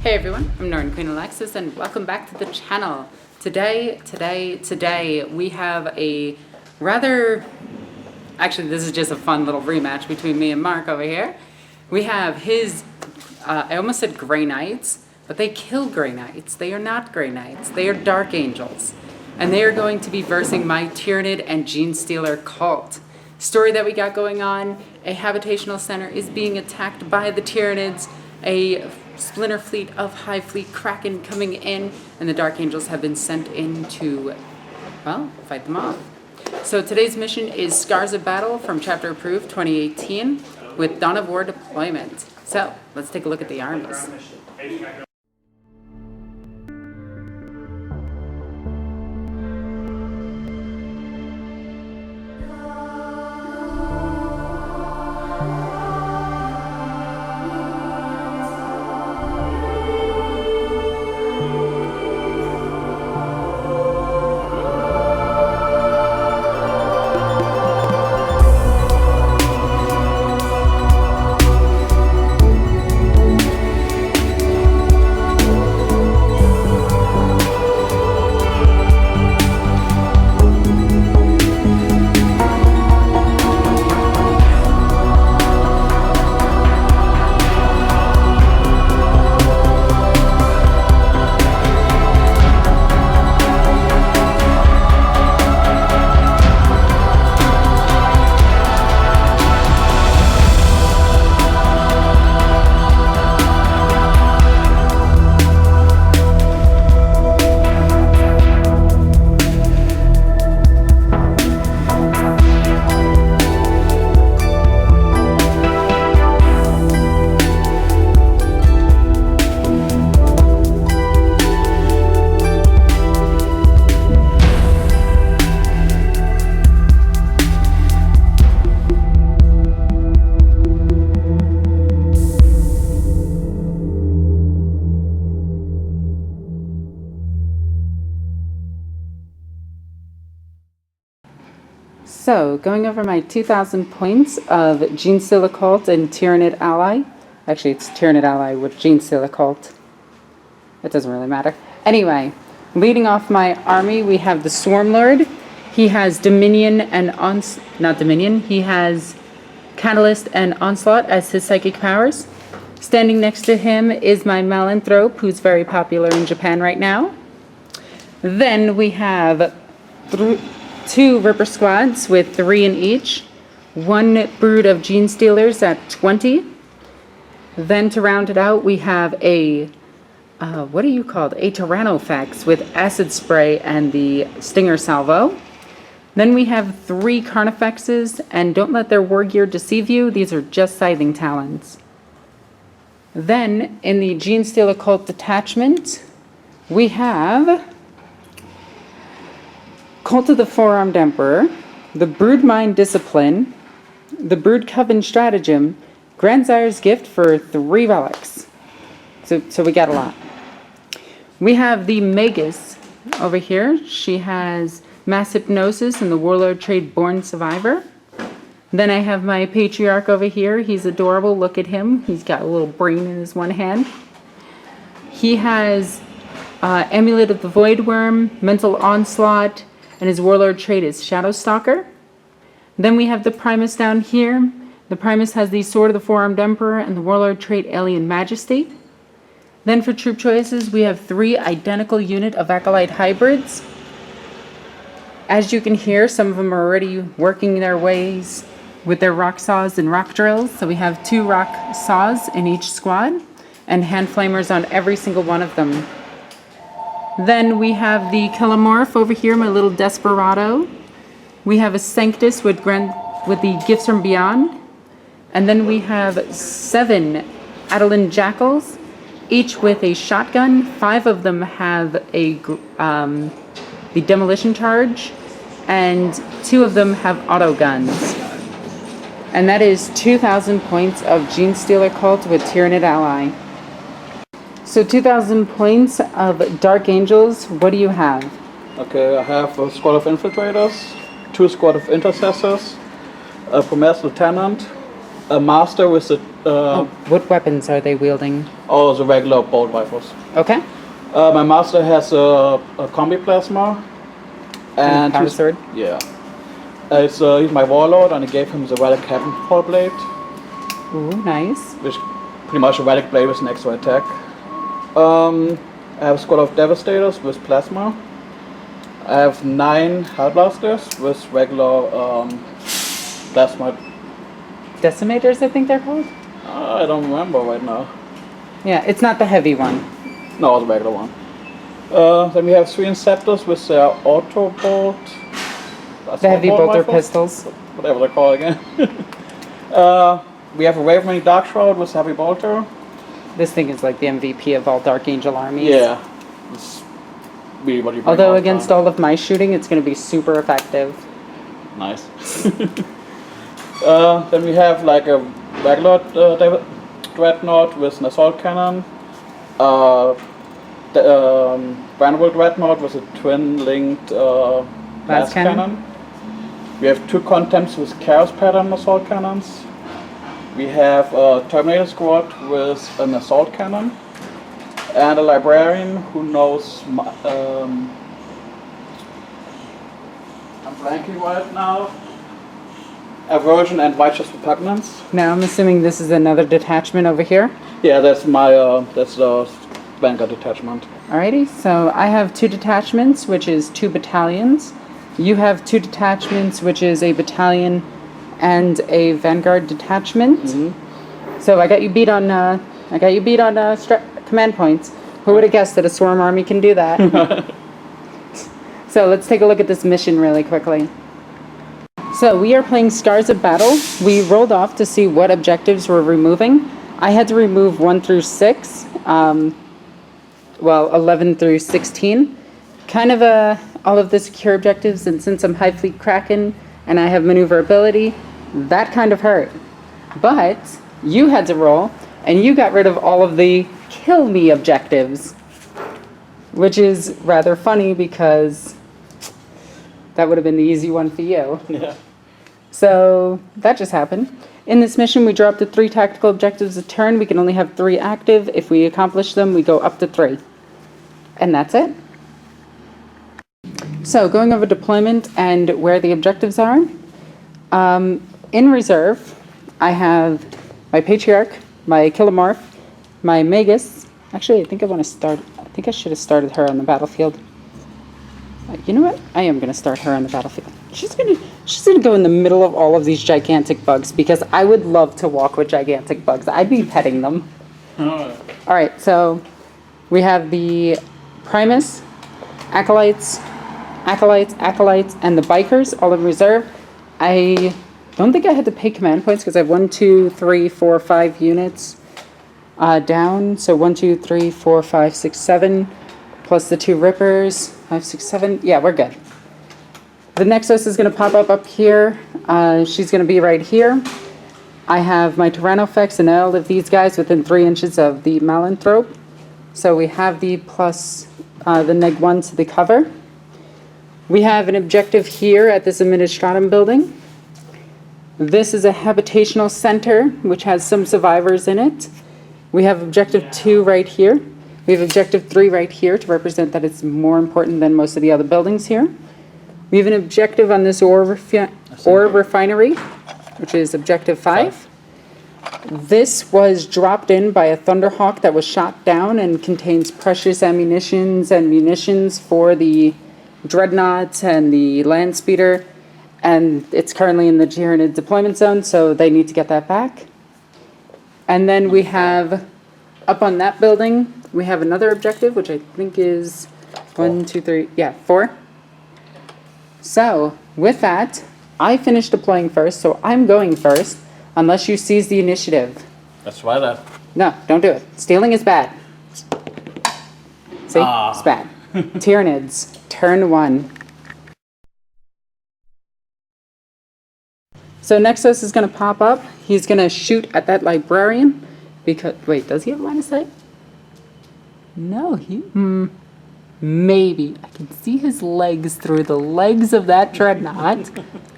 Hey everyone, I'm NornQueenAlexis and welcome back to the channel. Today we have a actually this is just a fun little rematch between me and Mark over here. We have his, I almost said Grey Knights, but they kill Grey Knights. They are not Grey Knights, they are Dark Angels. And they are going to be versing my Tyranid and Genestealer Cult. Story that we got going on, a habitational center is being attacked by the Tyranids, a splinter fleet of Hive Fleet Kraken coming in, and the Dark Angels have been sent in to, well, fight them off. So today's mission is Scars of Battle from Chapter Approved 2018 with Dawn of War deployment. So let's take a look at the armies. So, going over my 2,000 points of Genestealer Cult and Tyranid Ally. Actually, it's Tyranid Ally with Genestealer Cult. It doesn't really matter. Anyway, leading off my army, we have the Swarm Lord. He has Dominion and he has Catalyst and Onslaught as his psychic powers. Standing next to him is my Malanthrope, who's very popular in Japan right now. Then we have two Ripper squads with 3 in each, one brood of Genestealers at 20. Then to round it out, we have a, what are you called? A Tyrannofex with acid spray and the Stinger Salvo. Then we have 3 Carnifexes, and don't let their war gear deceive you, these are just Scything Talons. Then in the Genestealer Cult detachment, we have Cult of the Four-Armed Emperor, the Broodmind Discipline, the Brood Coven Stratagem, Grandsire's Gift for 3 relics. So we got a lot. We have the Magus over here. She has Mass Hypnosis and the Warlord Trade Born Survivor. Then I have my Patriarch over here. He's adorable. Look at him. He's got a little brain in his one hand. He has Amulet of the Void Worm, Mental Onslaught, and his warlord trait is Shadow Stalker. Then we have the Primus down here. The Primus has the Sword of the Four-Armed Emperor and the warlord trait Alien Majesty. Then for troop choices, we have 3 identical unit of Acolyte hybrids. As you can hear, some of them are already working their ways with their rock saws and rock drills. So we have 2 rock saws in each squad and hand flamers on every single one of them. Then we have the Kilomorph over here, my little Desperado. We have a Sanctus with the Gifts from Beyond. And then we have 7 Adeline Jackals, each with a shotgun. 5 of them have the Demolition Charge, and 2 of them have auto guns. And that is 2,000 points of Genestealer Cult with Tyranid Ally. So 2,000 points of Dark Angels, what do you have? Okay, I have a squad of Infiltrators, 2 squad of Intercessors, a Promass Lieutenant, a master with a What weapons are they wielding? the regular bolt rifles. Okay. My master has a combi plasma and power sword? Yeah. He's my warlord, and I gave him the relic cabin pole blade, Ooh, nice. which pretty much a relic blade with an extra attack. I have a squad of devastators with plasma. I have 9 hellblasters with regular plasma. Decimators, I think they're called? I don't remember right now. Yeah, it's not the heavy one. No, the regular one. Then we have 3 Inceptors with their auto bolt. The heavy bolter rifles, pistols. whatever they're called again. We have a Ravening Dark Shroud with heavy bolter. This thing is like the MVP of all Dark Angel armies. Yeah. It's really what you bring Although all the against time. all of my shooting, it's going to be super effective. Nice. Then we have like a regular Dreadnought with an assault cannon. Vanderbilt Dreadnought with a twin-linked blast cannon. We have 2 Contempts with Chaos Pattern assault cannons. We have a Terminator Squad with an assault cannon. And a Librarian who knows... I'm blanking right now. Aversion and Righteous Repugnance. Now I'm assuming this is another detachment over here. Yeah, that's my that's the Vanguard detachment. Alrighty, so I have 2 detachments, which is 2 battalions. You have 2 detachments, which is a battalion and a Vanguard detachment. Mm-hmm. So I got you beat on command points. Who would have guessed that a swarm army can do that? So let's take a look at this mission really quickly. So we are playing Scars of Battle. We rolled off to see what objectives we're removing. I had to remove 1 through 6. 11 through 16. Kind of all of the secure objectives, and since I'm Hive Fleet Kraken and I have maneuverability, that kind of hurt. But you had to roll, and you got rid of all of the kill me objectives, which is rather funny because that would have been the easy one for you. Yeah. So that just happened. In this mission, we drop to 3 tactical objectives a turn. We can only have 3 active. If we accomplish them, we go up to 3. And that's it. So going over deployment and where the objectives are. In reserve, I have my Patriarch, my Kilomorph, my Magus. Actually, I think I should have started her on the battlefield. You know what? I am going to start her on the battlefield. She's gonna go in the middle of all of these gigantic bugs because I would love to walk with gigantic bugs. I'd be petting them. All right, so we have the Primus, Acolytes, and the Bikers all in reserve. I don't think I had to pay command points because I have 1, 2, 3, 4, 5 units down. So 1, 2, 3, 4, 5, 6, 7, plus the 2 Rippers. 5, 6, 7. Yeah, we're good. The Nexus is going to pop up here. She's going to be right here. I have my Tyrannofex and all of these guys within 3 inches of the Malanthrope. So we have the plus the neg 1 to the cover. We have an objective here at this Administratum building. This is a habitational center, which has some survivors in it. We have objective 2 right here. We have objective 3 right here to represent that it's more important than most of the other buildings here. We have an objective on this ore refinery, which is objective 5. This was dropped in by a Thunderhawk that was shot down and contains precious ammunitions and munitions for the Dreadnoughts and the Landspeeder. And it's currently in the Tyranid deployment zone, so they need to get that back. And then we have, up on that building, we have another objective, which I think is 1, 2, 3, 4. So, with that, I finished deploying first, so I'm going first, unless you seize the initiative. That's why that. No, don't do it. Stealing is bad. See? It's bad. Tyranids, turn 1. So Nexus is going to pop up. He's going to shoot at that Librarian. Because, wait, does he have line of sight? No, maybe. I can see his legs through the legs of that Dreadnought.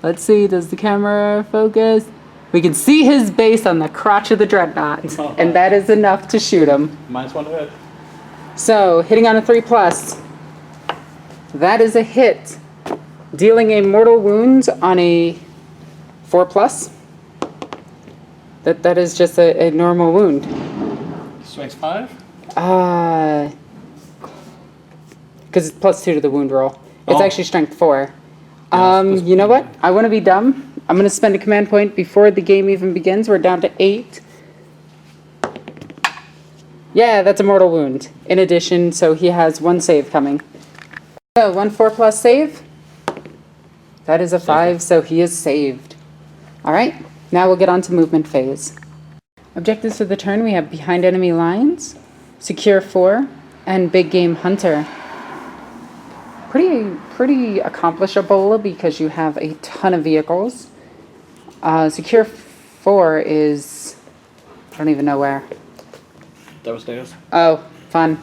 Let's see, does the camera focus? We can see his base on the crotch of the dreadnought, and that is enough to shoot him. -1 to hit. So, hitting on a 3+. That is a hit. Dealing a mortal wound on a 4+. That is just a normal wound. Strength 5? Because it's +2 to the wound roll. It's Oh. actually strength 4. Yes, You know what? I want to be dumb. I'm going to spend a command point before the game even begins. We're down to 8. Yeah, that's a mortal wound. In addition, so he has 1 save coming. So, 1 4+ save. That is a 5, so he is saved. Alright, now we'll get on to movement phase. Objectives for the turn, we have behind enemy lines, secure 4, and big game hunter. Pretty accomplishable because you have a ton of vehicles. Secure 4 is, I don't even know where. Devastators. Oh, fun.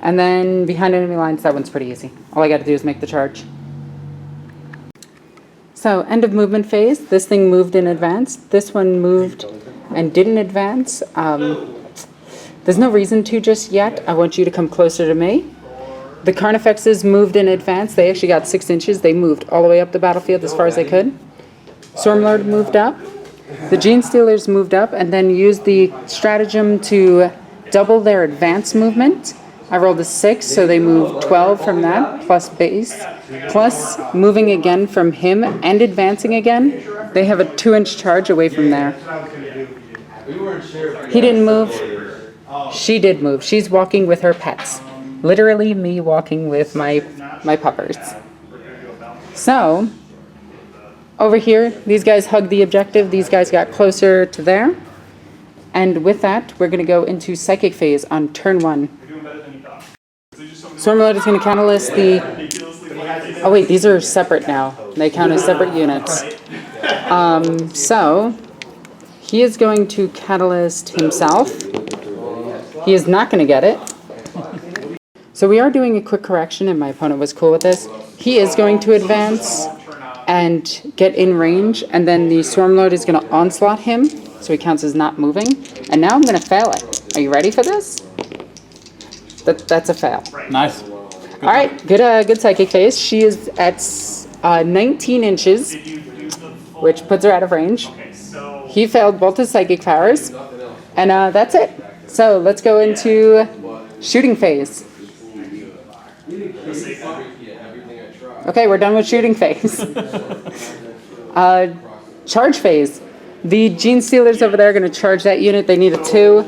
And then behind enemy lines, that one's pretty easy. All I got to do is make the charge. So, end of movement phase. This thing moved in advance. This one moved and didn't advance. There's no reason to just yet. I want you to come closer to me. The Carnifexes moved in advance. They actually got 6 inches. They moved all the way up the battlefield as far as they could. Stormlord moved up. The Genestealers moved up and then used the stratagem to double their advance movement. I rolled a 6, so they moved 12 from that, plus base. Plus, moving again from him and advancing again, they have a 2-inch charge away from there. He didn't move. She did move. She's walking with her pets. Literally me walking with my puppers. So, over here, these guys hugged the objective. These guys got closer to there. And with that, we're going to go into Psychic Phase on turn 1. Stormlord is going to catalyst the... Oh wait, these are separate now. They count as separate units. So, he is going to catalyst himself. He is not going to get it. So we are doing a quick correction, and my opponent was cool with this. He is going to advance and get in range, and then the Stormlord is going to onslaught him, so he counts as not moving. And now I'm going to fail it. Are you ready for this? That's a fail. Nice. All right, good Psychic Phase. She is at 19 inches, which puts her out of range. He failed both his Psychic powers, and that's it. So let's go into Shooting Phase. Okay, we're done with Shooting Phase. Charge Phase. The Genestealers over there are going to charge that unit. They need a 2.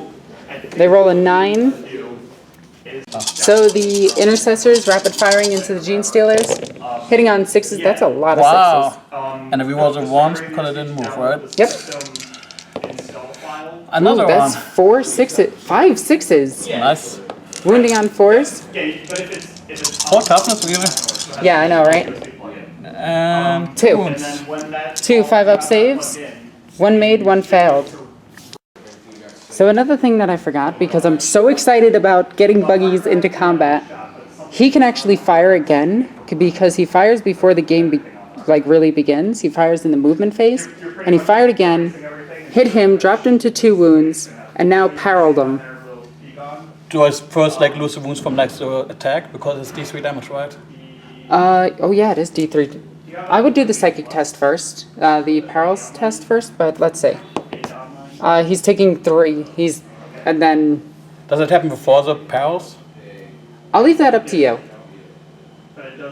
They roll a 9. So the Intercessors rapid firing into the Genestealers, hitting on 6s. That's a lot of 6s. And if we rolled a 1 because it didn't move, right? Yep. Another Ooh, that's 1. 4 6s, 5 6s. Nice. Wounding on 4s. 4 toughness, really. Yeah, I know, right? And 2. wounds. 2 5-up saves. 1 made, 1 failed. So another thing that I forgot, because I'm so excited about getting buggies into combat, he can actually fire again, because he fires before the game really begins. He fires in the movement phase, and he fired again, hit him, dropped him to 2 wounds, and now paroled him. Do I first lose the wounds from the attack because it's D3 damage, right? Oh yeah, it is D3. I would do the psychic test first, the perils test first, but let's see. He's taking 3. And then... Does it happen before the perils? I'll leave that up to you.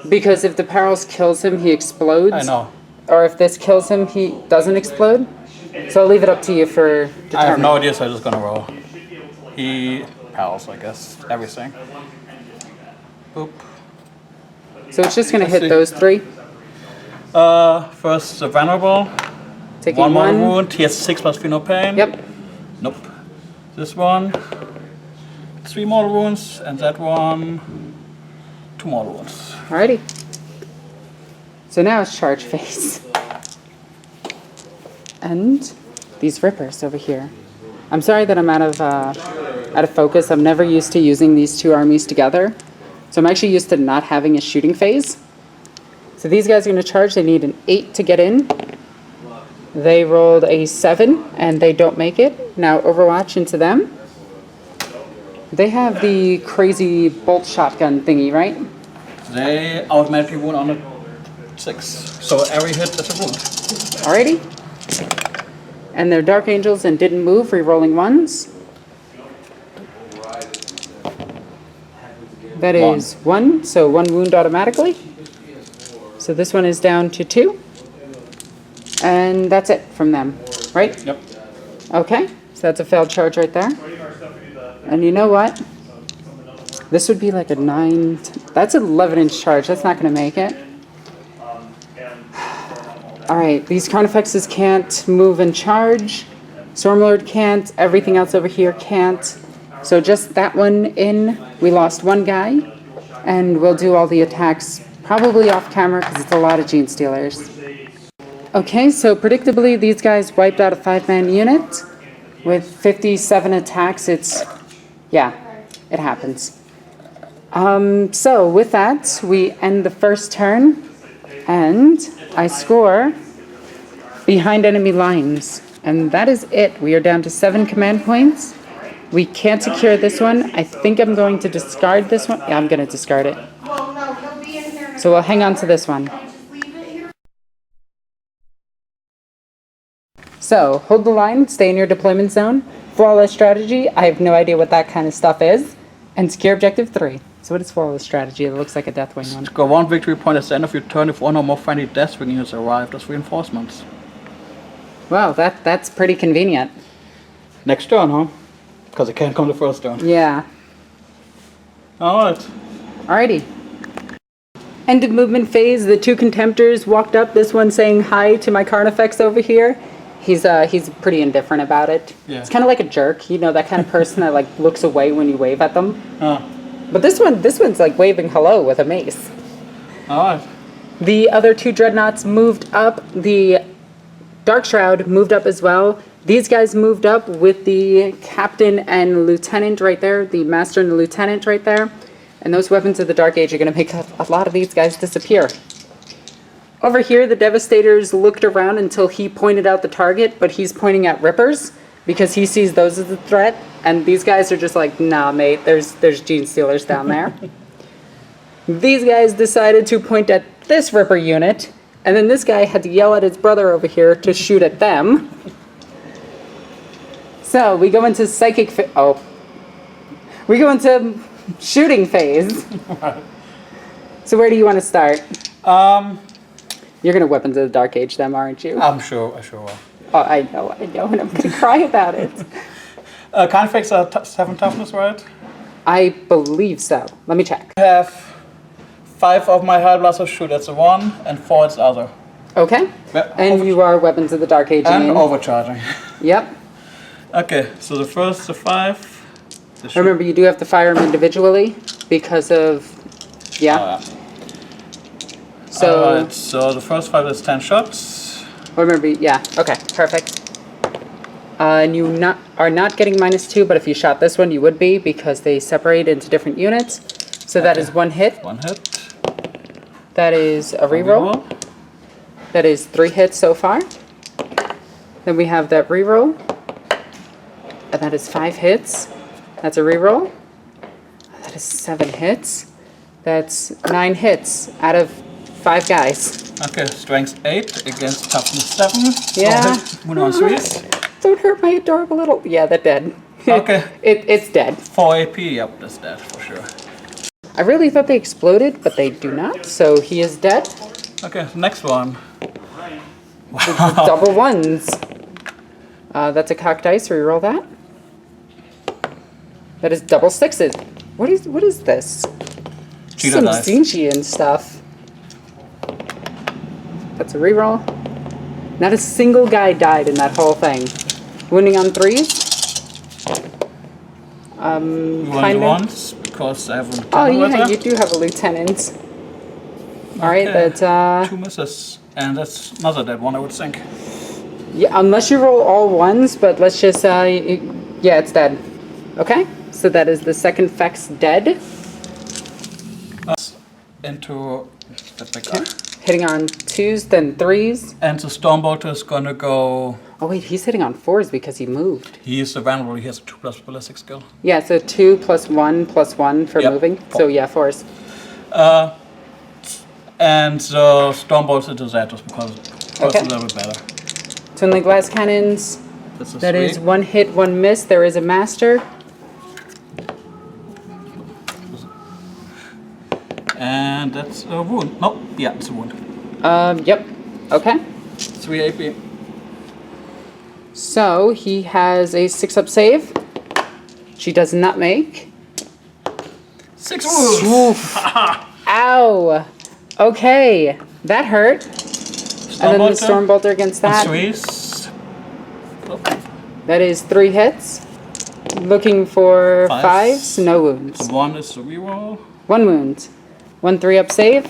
Because if the perils kills him, he explodes. I know. Or if this kills him, he doesn't explode. So I'll leave it up to you for determining. I have no idea, so I'm just gonna roll. He perils, I guess, everything. Boop. So it's just going to hit those 3. First the vulnerable. Taking 1 more 1. wound. He has 6 plus feel no pain. Yep. Nope. This one. 3 more wounds, and that one. 2 more wounds. Alrighty. So now it's charge phase. And these rippers over here. I'm sorry that I'm out of focus. I'm never used to using these 2 armies together. So I'm actually used to not having a shooting phase. So these guys are going to charge. They need an 8 to get in. They rolled a 7, and they don't make it. Now Overwatch into them. They have the crazy bolt shotgun thingy, right? They automatically wound on a 6. So every hit is a wound. Alrighty. And they're Dark Angels and didn't move, re-rolling 1s. That is 1, so 1 wound automatically. So this one is down to 2. And that's it from them, right? Yep. Okay, so that's a failed charge right there. And you know what? This would be like a 9... That's an 11-inch charge. That's not going to make it. Alright, these Carnifexes can't move and charge. Stormlord can't. Everything else over here can't. So just that one in. We lost 1 guy. And we'll do all the attacks probably off camera because it's a lot of Genestealers. Okay, so predictably these guys wiped out a 5-man unit. With 57 attacks, it's... Yeah, it happens. So with that, we end the first turn. And I score behind enemy lines. And that is it. We are down to 7 command points. We can't secure this one. I think I'm going to discard this one. Yeah, I'm going to discard it. Well, no, he'll be in here. So we'll hang on to this one. Just leave it here. So, hold the line, stay in your deployment zone. Flawless strategy, I have no idea what that kind of stuff is. And secure objective 3. So what is flawless strategy? It looks like a Deathwing one. Score 1 victory point at the end of your turn if 1 or more friendly Deathwing units arrived as reinforcements. Wow, that's pretty convenient. Next turn, huh? Because it can't come the first turn. Yeah. Alright. Alrighty. End of movement phase, the 2 Contemptors walked up, this one saying hi to my Carnifex over here. He's pretty indifferent about it. Yeah. It's kind of like a jerk, you know, that kind of person that like looks away when you wave at them. Ah. But this one's like waving hello with a mace. Alright. The other 2 Dreadnoughts moved up. The Dark Shroud moved up as well. These guys moved up with the Captain and Lieutenant right there, the Master and the Lieutenant right there. And those weapons of the Dark Age are going to make a lot of these guys disappear. Over here, the Devastators looked around until he pointed out the target, but he's pointing at Rippers because he sees those as a threat. And these guys are just like, nah, mate, there's Genestealers down there. These guys decided to point at this Ripper unit, and then this guy had to yell at his brother over here to shoot at them. So we go into we go into shooting phase. So where do you want to start? You're gonna Weapons of the Dark Age them, aren't you? I'm sure will. Oh, I know, and I'm gonna cry about it. Carnifex are 7 toughness, right? I believe so. Let me check. I have 5 of my High Blasters shoot, that's a 1, and 4 it's the other. Okay. And you are Weapons of the Dark Age. And overcharging. Yep. Okay, so the 5. Remember, you do have to fire them individually because of, yeah. So, Alright, so the first 5 is 10 shots. remember, yeah, okay, perfect. And you are not getting -2, but if you shot this one, you would be because they separate into different units. So that is 1 hit. 1 hit. That is a reroll. That is 3 hits so far. Then we have that reroll. And that is 5 hits. That's a reroll. That is 7 hits. That's 9 hits out of 5 guys. Okay, strength 8 against toughness 7. Yeah. Threes. Don't hurt my adorable little... Yeah, they're dead. Okay. It's dead. 4 AP, yep, that's dead for sure. I really thought they exploded, but they do not, so he is dead. Okay, next one. Double 1s. That's a cocked dice, reroll that. That is double 6s. What is this? Cheetah Some dice. Zinchian stuff. That's a reroll. Not a single guy died in that whole thing. Wounding on 3s. You want Kinda. once because I have a Oh yeah, letter. you do have a lieutenant. Alright, Okay. that's 2 misses, and that's another dead one, I would think. yeah, unless you roll all 1s, but let's just yeah, it's dead. Okay, so that is the second Fex dead. Into the big guy. Hitting on 2s, then 3s. And the Stormbolter is gonna go. Oh wait, he's hitting on 4s because he moved. He is a vulnerable. He has a 2+ ballistic skill. Yeah, so 2 + 1 for Yep. moving. So yeah, 4s. And the Stormbolter does that just because it's Okay. a little bit better. Twin Link Glass Cannons. That's a That 3. is 1 hit, 1 miss. There is a master. And that's a wound. No, yeah, it's a wound. Yep. Okay. 3 AP. So he has a 6-up save. She does not make. 6 wounds. Oof. Ow. Okay. That hurt. And then the Stormbolter against that. 3s. That is 3 hits. Looking for 5s. No wounds. 1 is a reroll. 1 wound. 1 3-up save.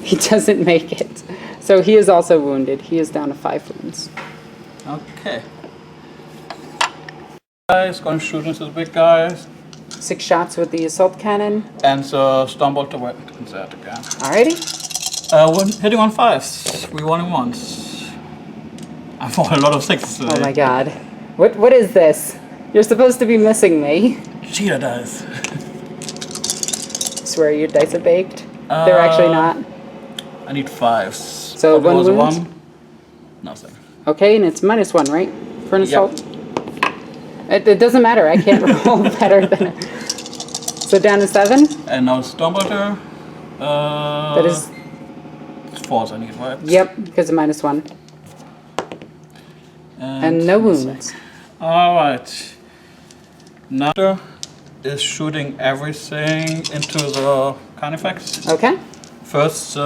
He doesn't make it. So he is also wounded. He is down to 5 wounds. Okay. Guys, gonna shoot into the big guys. 6 shots with the assault cannon. And the Stormbolter went that again. Alrighty. Hitting on 5s. We rolling once. I've rolled a lot of 6s today. Oh my god. What is this? You're supposed to be missing me. Cheetah dice. Swear your dice are baked. They're actually not. I need 5s. So Probably 1 was wound? 1. Nothing. Okay, and it's -1, right? For an Yep. assault? It doesn't matter. I can't roll better than it. So down to 7? And now Stormbolter. That is... It's 4s I need, right? Yep, because of -1. And no wounds. Alright. Now is shooting everything into the Carnifex. Okay. First,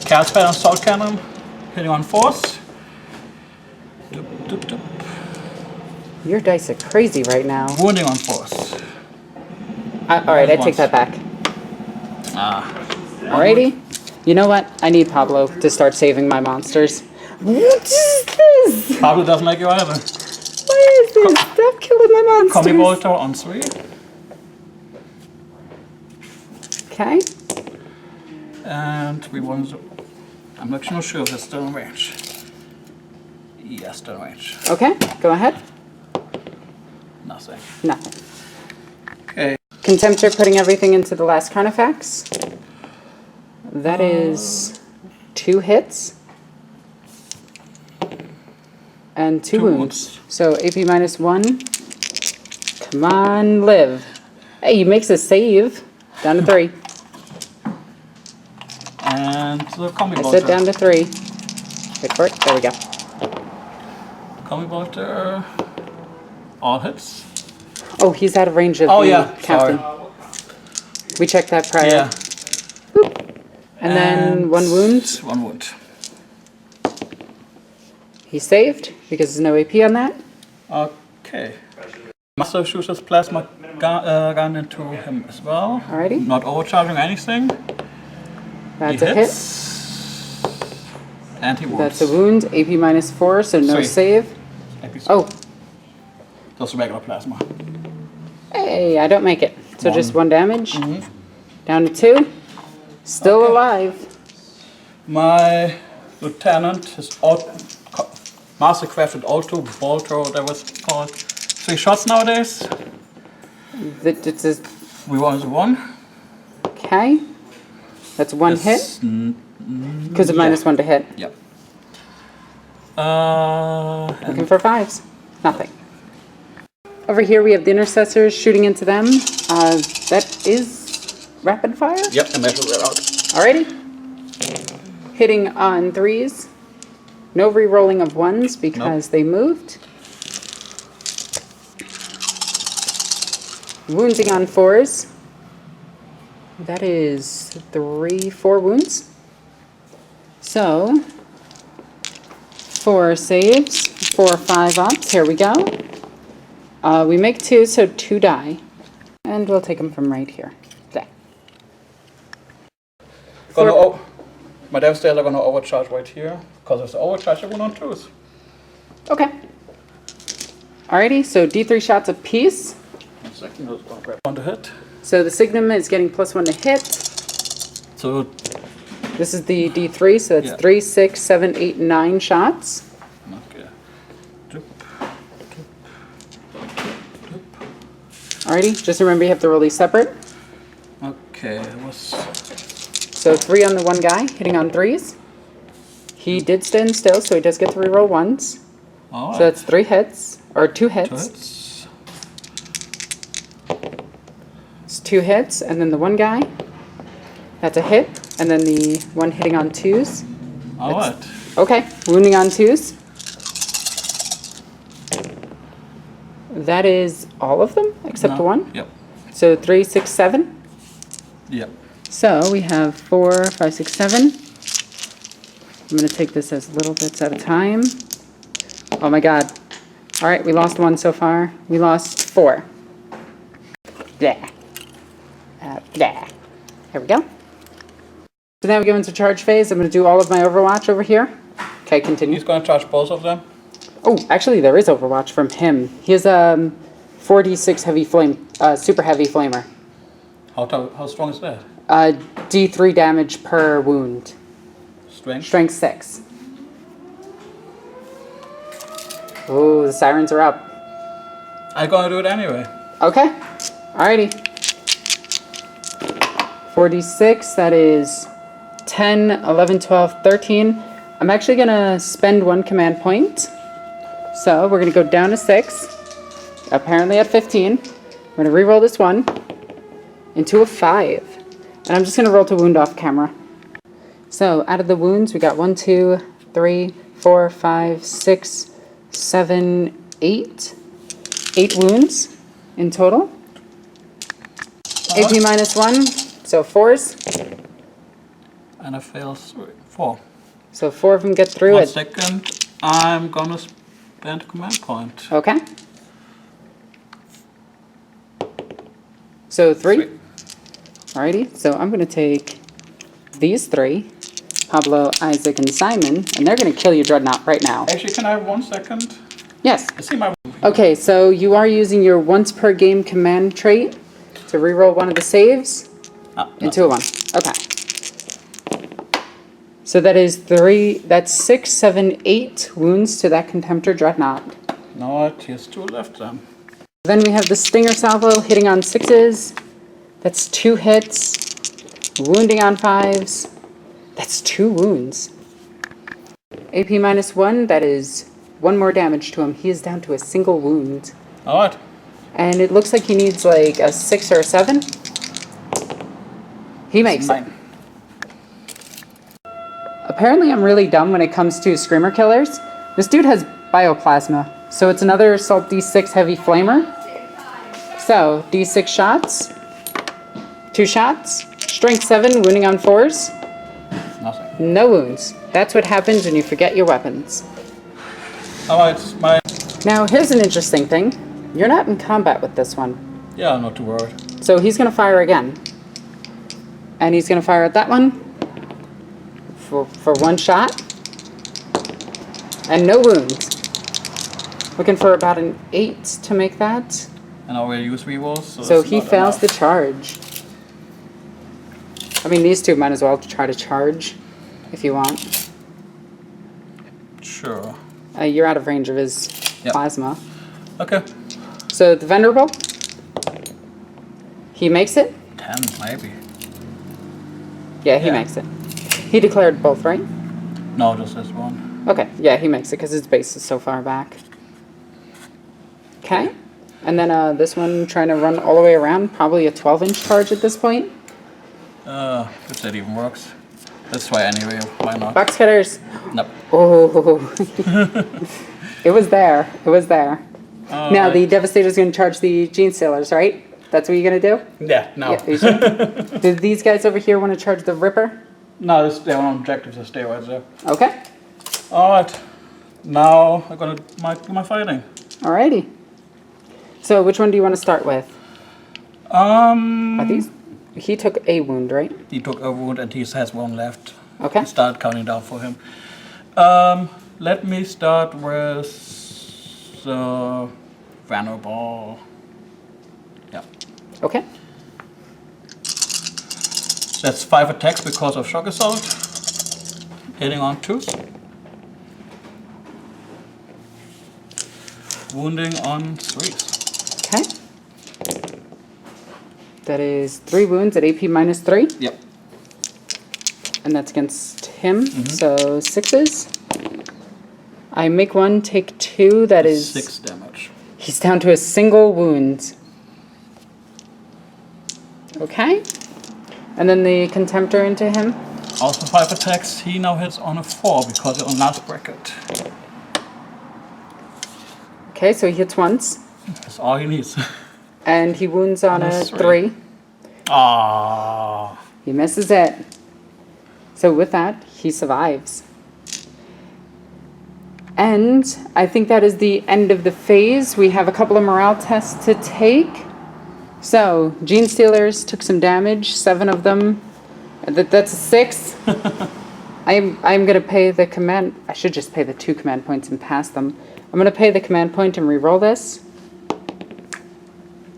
Chaos Pattern Assault Cannon, hitting on 4s. Doop, doop, doop. Your dice are crazy right now. Wounding on 4s. Alright, I take that back. Alrighty. You know what? I need Pablo to start saving my monsters. What is this? Pablo doesn't like you either. What is this? Stop killing my monsters. Combi Bolter on 3. Okay. And we want to. I'm not sure if it's still in range. Yes, still in range. Okay, go ahead. Nothing. Nothing. Okay. Contemptor putting everything into the last Carnifex. That is 2 hits. And 2 wounds. So AP -1. Come on, live. Hey, he makes a save. Down to 3. And the Combi I Bolter. said down to 3. Wait for it. There we go. Combi Bolter. All hits. Oh, he's out of range of Oh, the yeah, captain. sorry. We checked that prior. Yeah. And then 1 wound. 1 wound. He's saved because there's no AP on that. Okay. Master shoots his plasma gun into him as well. Alrighty. Not overcharging anything. That's He a hit. hits. And he wounds. That's a wound. AP -4, so no 3. save. Oh, Just regular plasma. hey, I don't make it. So 1. just 1 damage. Down to 2. Still Okay. alive. My lieutenant, his master crafted auto bolter, whatever it's called. 3 shots nowadays. It's a, We want 1. okay. That's 1 hit because of -1 to hit. Yep. Looking for 5s. Nothing. Over here we have the intercessors shooting into them. That is rapid fire. Yep, I measured that out. Alrighty. Hitting on 3s. No re-rolling of 1s because they moved. Wounding on 4s. That is 4 wounds. So, 4 saves, 4 5-ups. Here we go. We make 2, so 2 die. And we'll take them from right here. There. My Devastator are gonna overcharge right here. Because if it's overcharge, I will not choose. Okay. Alrighty, so D3 shots apiece. 1 second, let's go grab 1 to hit. So the Signum is getting +1 to hit. So This is the D3, so that's Yeah. 3, 6, 7, 8, 9 shots. Okay. Alrighty, just remember you have to roll these separate. Okay, it was... So 3 on the one guy, hitting on 3s. He did stand still, so he does get to reroll 1s. Alright. So that's 3 hits, or 2 hits. 2 hits. It's 2 hits, and then the one guy, that's a hit, and then the one hitting on 2s. Alright. Okay, wounding on 2s. That is all of them, except the one? Yep. So 3, 6, 7. Yep. So we have 4, 5, 6, 7. I'm going to take this as little bits at a time. Oh my god. Alright, we lost 1 so far. We lost 4. Yeah. Yeah. Here we go. So now we go into charge phase. I'm going to do all of my Overwatch over here. Okay, continue. He's going to charge both of them. Oh, actually there is Overwatch from him. He has a 4d6 heavy flame, super heavy flamer. How strong is that? D3 damage per wound. Strength? Strength 6. Oh, the sirens are up. I'm going to do it anyway. Okay. Alrighty. 4d6, that is 10, 11, 12, 13. I'm actually going to spend 1 command point. So we're going to go down to 6. Apparently at 15. We're going to reroll this 1 into a 5. And I'm just going to roll to wound off camera. So out of the wounds, we got 1, 2, 3, 4, 5, 6, 7, 8. 8 wounds in total. AP minus 1, so 4s. And I fail 4. So 4 of them get through 1 it. second. I'm going to spend a command point. Okay. So 3. Alrighty, so I'm going to take these 3, Pablo, Isaac, and Simon, and they're going to kill you, Dreadnought, right now. Actually, can I have 1 second? Yes. I see my... Okay, so you are using your once per game command trait to reroll one of the saves into a 1. Okay. So that is 3, that's 6, 7, 8 wounds to that Contemptor Dreadnought. No, it has 2 left then. Then we have the Stinger Salvo hitting on 6s. That's 2 hits. Wounding on 5s. That's 2 wounds. AP minus 1, that is 1 more damage to him. He is down to a single wound. Alright. And it looks like he needs like a 6 or a 7. He makes it. Apparently I'm really dumb when it comes to Screamer Killers. This dude has Bioplasma. So it's another Assault D6 Heavy Flamer. So, D6 shots. 2 shots. Strength 7, wounding on 4s. Nothing. No wounds. That's what happens when you forget your weapons. Alright, my... Now, here's an interesting thing. You're not in combat with this one. Yeah, I'm not too worried. So he's going to fire again. And he's going to fire at that one for 1 shot. And no wounds. Looking for about an 8 to make that. And I will use rerolls. So it's he not fails the enough. charge. I mean, these two might as well try to charge if you want. Sure. You're out of range of his plasma. Okay. So the Venerable, he makes it? 10, maybe. Yeah, he makes it. He declared both, right? No, just this one. Okay, yeah, he makes it because his base is so far back. Okay. And then this one trying to run all the way around, probably a 12-inch charge at this point. If that even works. Let's try anyway, why not? Box cutters. Nope. Oh, it was there. It was there. Now the Devastator's going to charge the Genestealers, right? That's what you're going to do? Yeah, no. Yeah, you should. Do these guys over here want to charge the Ripper? No, they're on objective to stay right there. Okay. Alright. Now I'm gonna do my fighting. Alrighty. So which one do you want to start with? Are these? He took a wound, right? He took a wound and he has 1 left. Okay. Start counting down for him. Let me start with the Venerable. Yeah. Okay. That's 5 attacks because of shock assault. Hitting on 2s. Wounding on 3s. Okay. That is 3 wounds at AP minus 3. Yep. And that's against him. So 6s. I make 1, take 2. That is 6 damage. He's down to a single wound. Okay. And then the Contemptor into him. Also 5 attacks. He now hits on a 4 because it's on last bracket. Okay, so he hits once. That's all he needs. And he wounds on a That's 3. Ah. He misses it. So with that, he survives. And I think that is the end of the phase. We have a couple of morale tests to take. So, Genestealers took some damage, 7 of them. That's a 6. I'm going to pay the command. I should just pay the 2 command points and pass them. I'm going to pay the command point and re-roll this.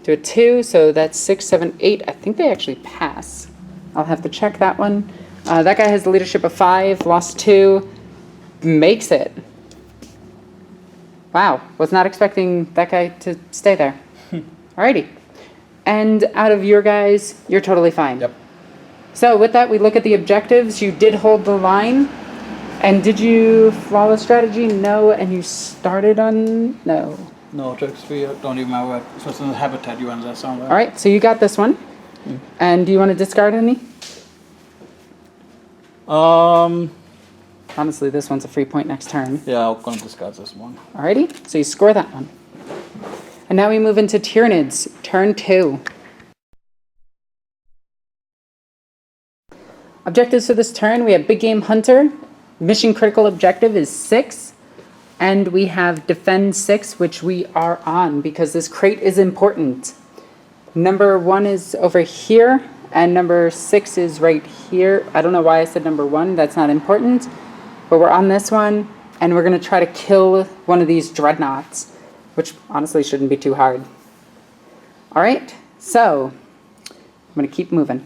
Do a 2, so that's 6, 7, 8. I think they actually pass. I'll have to check that one. That guy has the leadership of 5, lost 2, makes it. Wow, was not expecting that guy to stay there. Alrighty. And out of your guys, you're totally fine. Yep. So with that, we look at the objectives. You did hold the line. And did you flawless strategy? No. And you started on? No. No, just we don't even remember what. It was in the habitat you ended that somewhere. Alright, so you got this one. And do you want to discard any? Honestly, this one's a free point next turn. Yeah, I'm gonna discard this one. Alrighty, so you score that one. And now we move into Tyranids, turn 2. Objectives for this turn, we have Big Game Hunter. Mission critical objective is 6. And we have Defend 6, which we are on because this crate is important. Number 1 is over here, and number 6 is right here. I don't know why I said number 1, that's not important. But we're on this one, and we're going to try to kill one of these dreadnoughts, which honestly shouldn't be too hard. Alright, so I'm going to keep moving.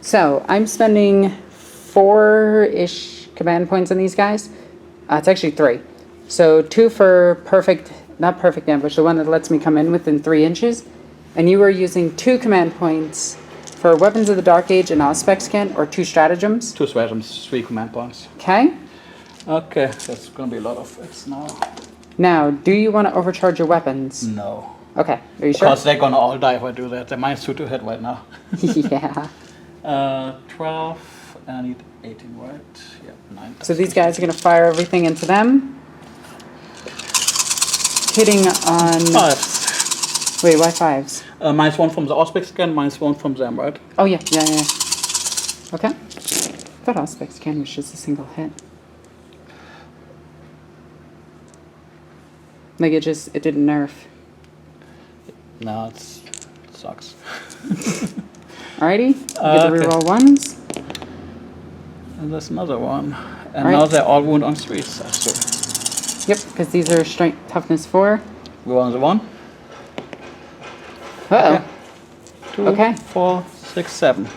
So I'm spending 4-ish command points on these guys. It's actually 3. So 2 for perfect, not perfect ambush, the one that lets me come in within 3 inches. And you are using 2 command points for Weapons of the Dark Age and Auspex Scan, or 2 stratagems. 2 stratagems, 3 command points. Okay. Okay, that's gonna be a lot of X now. Now, do you want to overcharge your weapons? No. Okay, are you sure? Because they're gonna all die if I do that. They're -2 to hit right now. Yeah. 12, and I need 18, right? Yep, 9. So these guys are going to fire everything into them. Hitting on... 5. Wait, why 5s? -1 from the Auspex Scan, -1 from them, right? Oh, yeah. Okay. I thought Auspex Scan was just a single hit. Like it didn't nerf. No, it sucks. Alrighty, get the reroll 1s. And there's another one. And Right. now they're all wound on 3s. So Yep, because these are strength toughness 4. we want the 1. Uh-oh. 2, Okay. 4, 6, 7.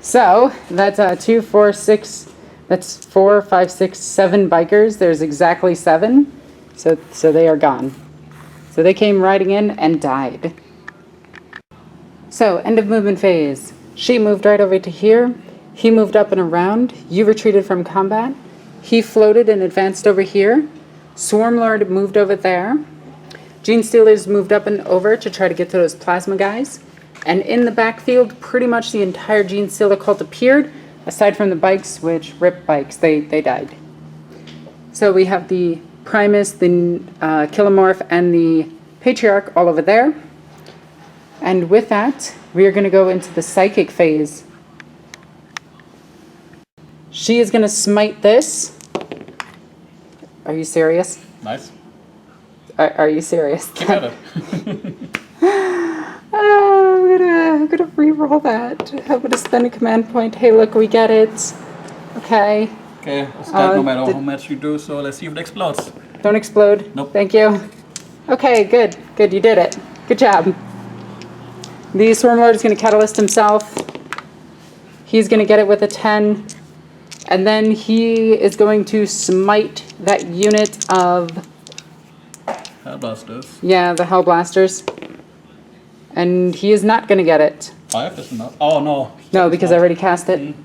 So, that's 2, 4, 6, that's 4, 5, 6, 7 bikers. There's exactly 7. So they are gone. So they came riding in and died. So, end of movement phase. She moved right over to here. He moved up and around. You retreated from combat. He floated and advanced over here. Swarmlord moved over there. Genestealers moved up and over to try to get to those plasma guys. And in the backfield, pretty much the entire Genestealer Cult appeared, aside from the bikes, which rip bikes, they died. So we have the Primus, the Kilomorph, and the Patriarch all over there. And with that, we are going to go into the Psychic phase. She is going to smite this. Are you serious? Nice. Are you serious? You got it. I'm gonna re-roll that. I'm gonna spend a command point. Hey, look, we get it. Okay. Okay, it's dead no matter how much you do, so let's see if it explodes. Don't explode. Nope. Thank you. Okay, good. Good, you did it. Good job. The Swarmlord is going to Catalyst himself. He's going to get it with a 10. And then he is going to smite that unit of... Hellblasters. Yeah, the Hellblasters. And he is not going to get it. 5 is not. Oh no. No, because I already cast it.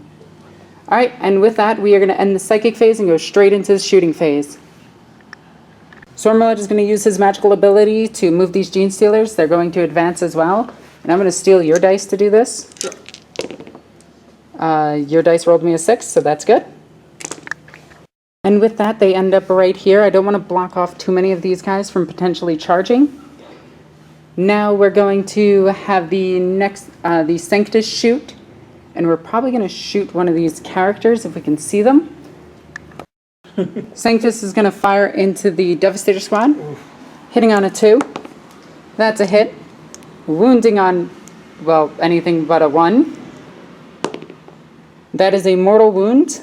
Alright, and with that, we are going to end the Psychic phase and go straight into the Shooting phase. Swarmlord is going to use his magical ability to move these Genestealers. They're going to advance as well. And I'm going to steal your dice to do this. Sure. Your dice rolled me a 6, so that's good. And with that, they end up right here. I don't want to block off too many of these guys from potentially charging. Now we're going to have the Sanctus shoot. And we're probably going to shoot one of these characters if we can see them. Sanctus is going to fire into the Devastator squad, hitting on a 2. That's a hit. Wounding on, well, anything but a 1. That is a mortal wound.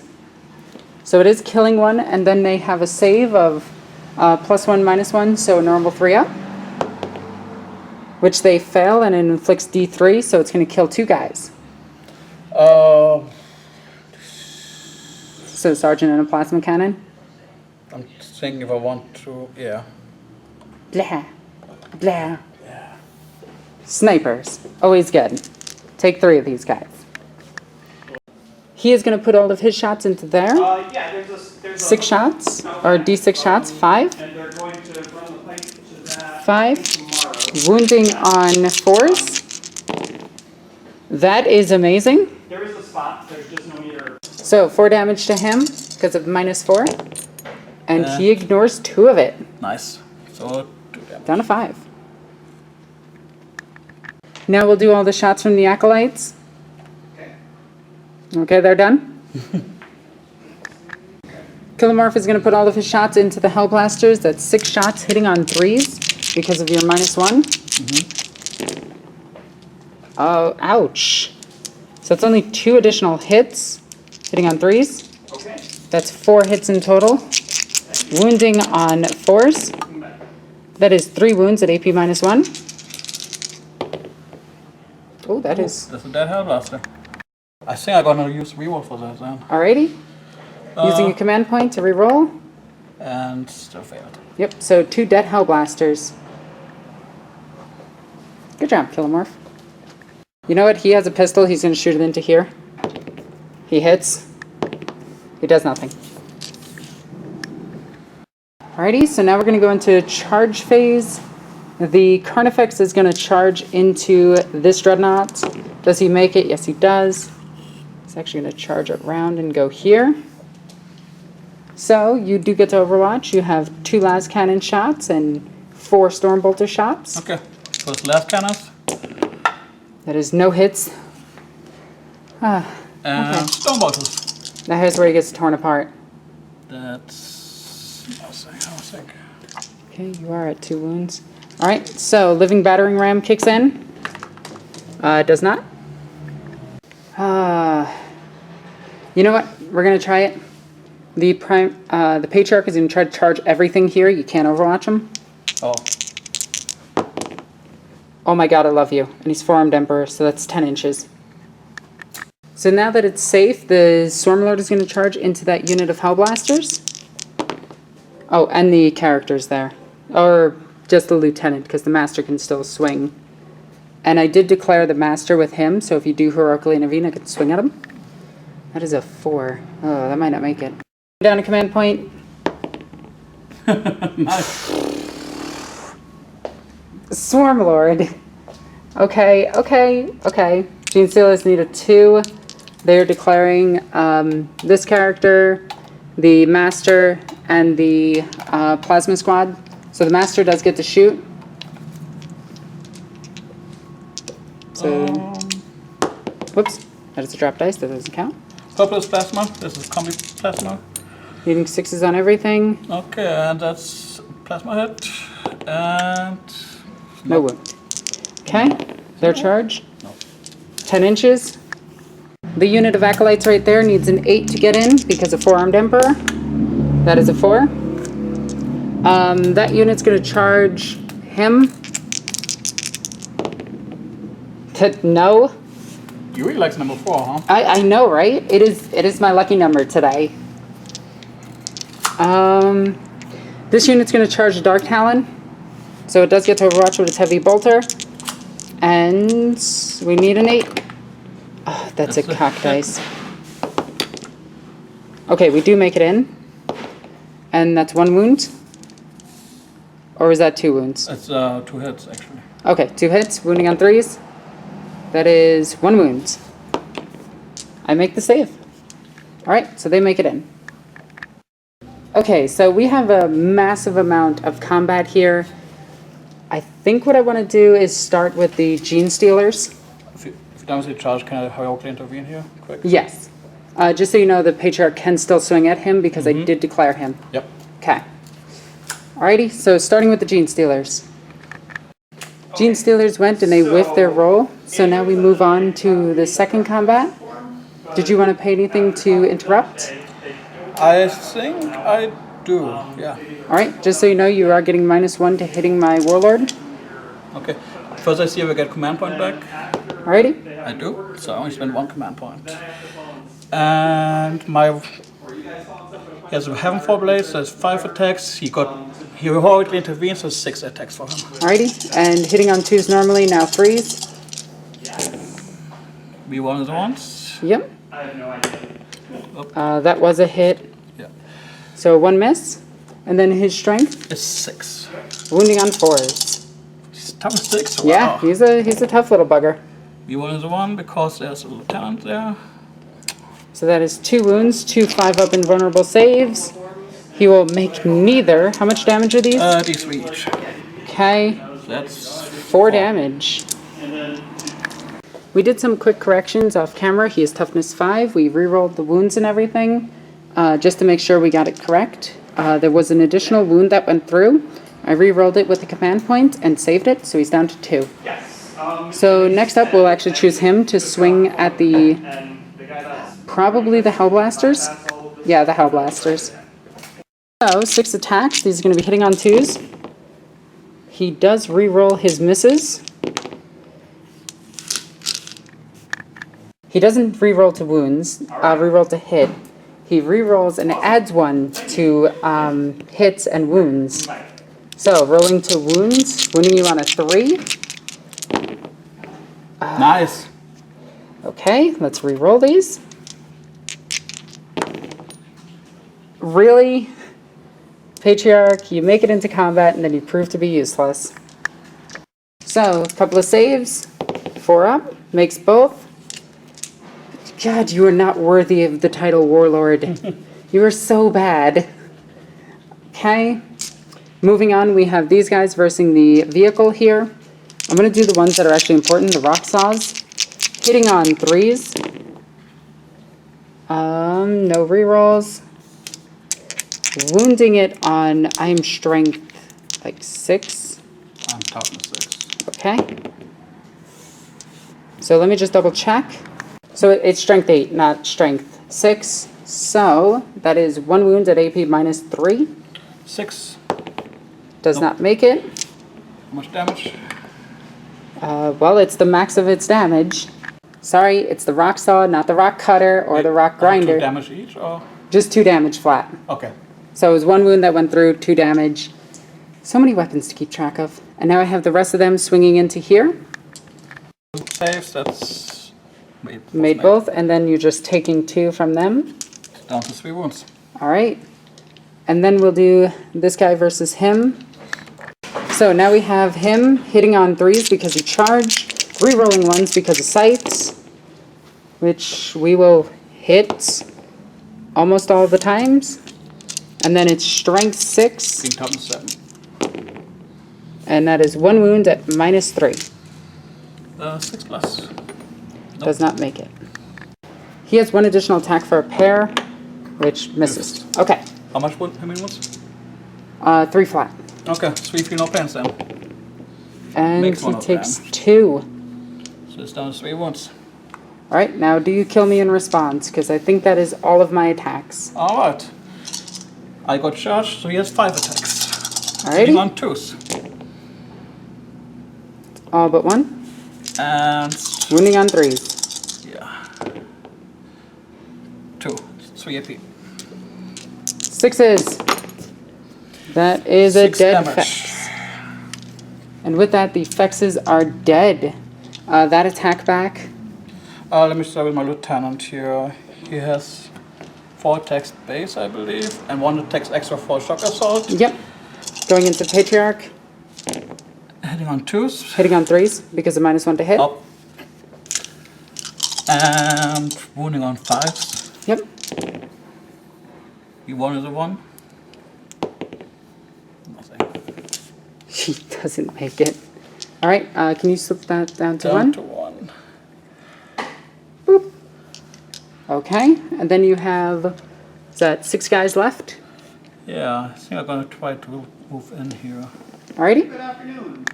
So it is killing one, and then they have a save of +1, -1, so a normal 3-up. Which they fail, and it inflicts D3, so it's going to kill 2 guys. So Sergeant and a Plasma Cannon. I'm thinking if I want to, yeah. Blah. Blah. Snipers. Always good. Take 3 of these guys. He is going to put all of his shots into there. Yeah, there's 6 shots, or D6 shots, 5. And they're going to run the pipe to that 5. tomorrow. Wounding on 4s. That is amazing. There is a spot, there's just no meter. So 4 damage to him because of -4. And he ignores 2 of it. Nice. So 2 damage. Down to 5. Now we'll do all the shots from the Acolytes. Okay, they're done. Kilomorph is going to put all of his shots into the Hellblasters. That's 6 shots hitting on 3s because of your -1. Oh, ouch. So it's only 2 additional hits hitting on 3s. Okay. That's 4 hits in total. Wounding on 4s. That is 3 wounds at AP -1. Oh, that is... That's a dead Hellblaster. I think I'm gonna use reroll for that then. Alrighty. Using a command point to reroll. And still failed. Yep, so 2 dead Hellblasters. Good job, Kilomorph. You know what? He has a pistol. He's going to shoot it into here. He hits. He does nothing. Alrighty, so now we're going to go into charge phase. The Carnifex is going to charge into this Dreadnought. Does he make it? Yes, he does. He's actually going to charge around and go here. So you do get to Overwatch. You have 2 las cannon shots and 4 Stormbolter shots. Okay. First last cannons. That is no hits. And Okay. Stonebolters. Now here's where he gets torn apart. That's... I'll think. Okay, you are at 2 wounds. Alright, so Living Battering Ram kicks in. Does not. You know what? We're going to try it. The Patriarch is going to try to charge everything here. You can't Overwatch him. Oh. Oh my god, I love you. And he's 4-armed Emperor, so that's 10 inches. So now that it's safe, the Swarmlord is going to charge into that unit of Hellblasters. Oh, and the characters there. Or just the Lieutenant, because the Master can still swing. And I did declare the Master with him, so if you do Heroically Intervene, I can swing at him. That is a 4. Oh, that might not make it. Down a command point. Nice. Swarmlord. Okay. Genestealers need a 2. They're declaring this character, the Master, and the Plasma Squad. So the Master does get to shoot. So, whoops, that is a drop dice, that doesn't count. Purple is plasma. This is combi plasma. Needing 6s on everything. Okay, and that's plasma hit. And... No wound. Okay, their charge. No. 10 inches. The unit of Acolytes right there needs an 8 to get in because of 4-armed Emperor. That is a 4. That unit's going to charge him. No. You really like number 4, huh? I know, right? It is my lucky number today. This unit's going to charge a Dark Talon. So it does get to Overwatch with its Heavy Bolter. And we need an 8. Oh, that's a cock dice. Okay, we do make it in. And that's 1 wound. Or is that 2 wounds? It's 2 hits, actually. Okay, 2 hits, wounding on 3s. That is 1 wound. I make the save. Alright, so they make it in. Okay, so we have a massive amount of combat here. I think what I want to do is start with the Genestealers. If you damage the charge, can I heroically intervene here, quick? Yes. Just so you know, the Patriarch can still swing at him because I did declare him. Yep. Okay. Alrighty, so starting with the Genestealers. Genestealers went and they whiffed their roll, so now we move on to the second combat. Did you want to pay anything to interrupt? I think I do, yeah. Alright, just so you know, you are getting -1 to hitting my Warlord. Okay. First I see if I get command point back. Alrighty. I do, so I only spend 1 command point. And he has a Heavenfall Blade, so it's 5 attacks. He heroically intervenes, so 6 attacks for him. Alrighty, and hitting on 2s normally, now 3s. We won it once. Yep. I have no idea. That was a hit. Yeah. So 1 miss. And then his strength, It's 6. wounding on 4s. He's tough as 6. Wow. Yeah, he's a tough little bugger. We won it 1 because there's a lieutenant there. So that is 2 wounds, 2 5-up invulnerable saves. He will make neither. How much damage are these? These 3 each. Okay, So that's 4 damage. We did some quick corrections off camera. He is toughness 5. We re-rolled the wounds and everything just to make sure we got it correct. There was an additional wound that went through. I re-rolled it with the command point and saved it, so he's down to 2. Yes. So next up, we'll actually choose him to swing at the, And the guy that's probably the Hellblasters. Yeah, the Hellblasters. So 6 attacks. These are going to be hitting on 2s. He does re-roll his misses. He doesn't re-roll to wounds, re-roll to hit. He re-rolls and adds 1 to hits and wounds. So rolling to wounds, wounding you on a 3. nice. Okay, let's re-roll these. Really? Patriarch, you make it into combat and then you prove to be useless. So, a couple of saves. 4 up, makes both. God, you are not worthy of the title Warlord. You are so bad. Okay. Moving on, we have these guys versus the vehicle here. I'm going to do the ones that are actually important, the rock saws. Hitting on 3s. No rerolls. Wounding it on, I am strength, like 6. I'm toughness 6. Okay. So let me just double check. So it's strength 8, not strength 6. So that is 1 wound at AP -3. 6. Does not make it. How much damage? Well, it's the max of its damage. Sorry, it's the rock saw, not the rock cutter or the rock 2 grinder. damage each, or? Just 2 damage flat. Okay. So it was 1 wound that went through, 2 damage. So many weapons to keep track of. And now I have the rest of them swinging into here. Saves, that's... Made both, and then you're just taking 2 from them. Down to 3 wounds. Alright. And then we'll do this guy versus him. So now we have him hitting on 3s because he charged, re-rolling 1s because of scythes, which we will hit almost all the times. And then it's strength 6, Being toughness 7. and that is 1 wound at -3. 6 plus. Does not make it. He has 1 additional attack for a pair, which misses. Okay. How much wound? How many wounds? 3 flat. Okay, 3 feel no pains then. And Makes he 1 of takes them. 2. So it's down to 3 wounds. Alright, now do you kill me in response? Because I think that is all of my attacks. Alright. I got charged, so he has 5 attacks. Alrighty. Hitting on 2s. All but 1. And Wounding on 3s. yeah. 2. 3 AP. 6s. That is a 6 dead damage. Fex. And with that, the Fexes are dead. That attack back. Let me start with my lieutenant here. He has 4 attacks base, I believe, and 1 attacks extra for shock assault. Yep. Going into Patriarch. Hitting on 2s. Hitting on 3s because of -1 to hit. Up. And wounding on 5s. Yep. You 1 is a 1. Nothing. He doesn't make it. All right. Can you slip that down to Down 1? to 1. Boop. Okay. And then you have, is that 6 guys left? Yeah, I think I'm gonna try to move in here. Alrighty. Good afternoon.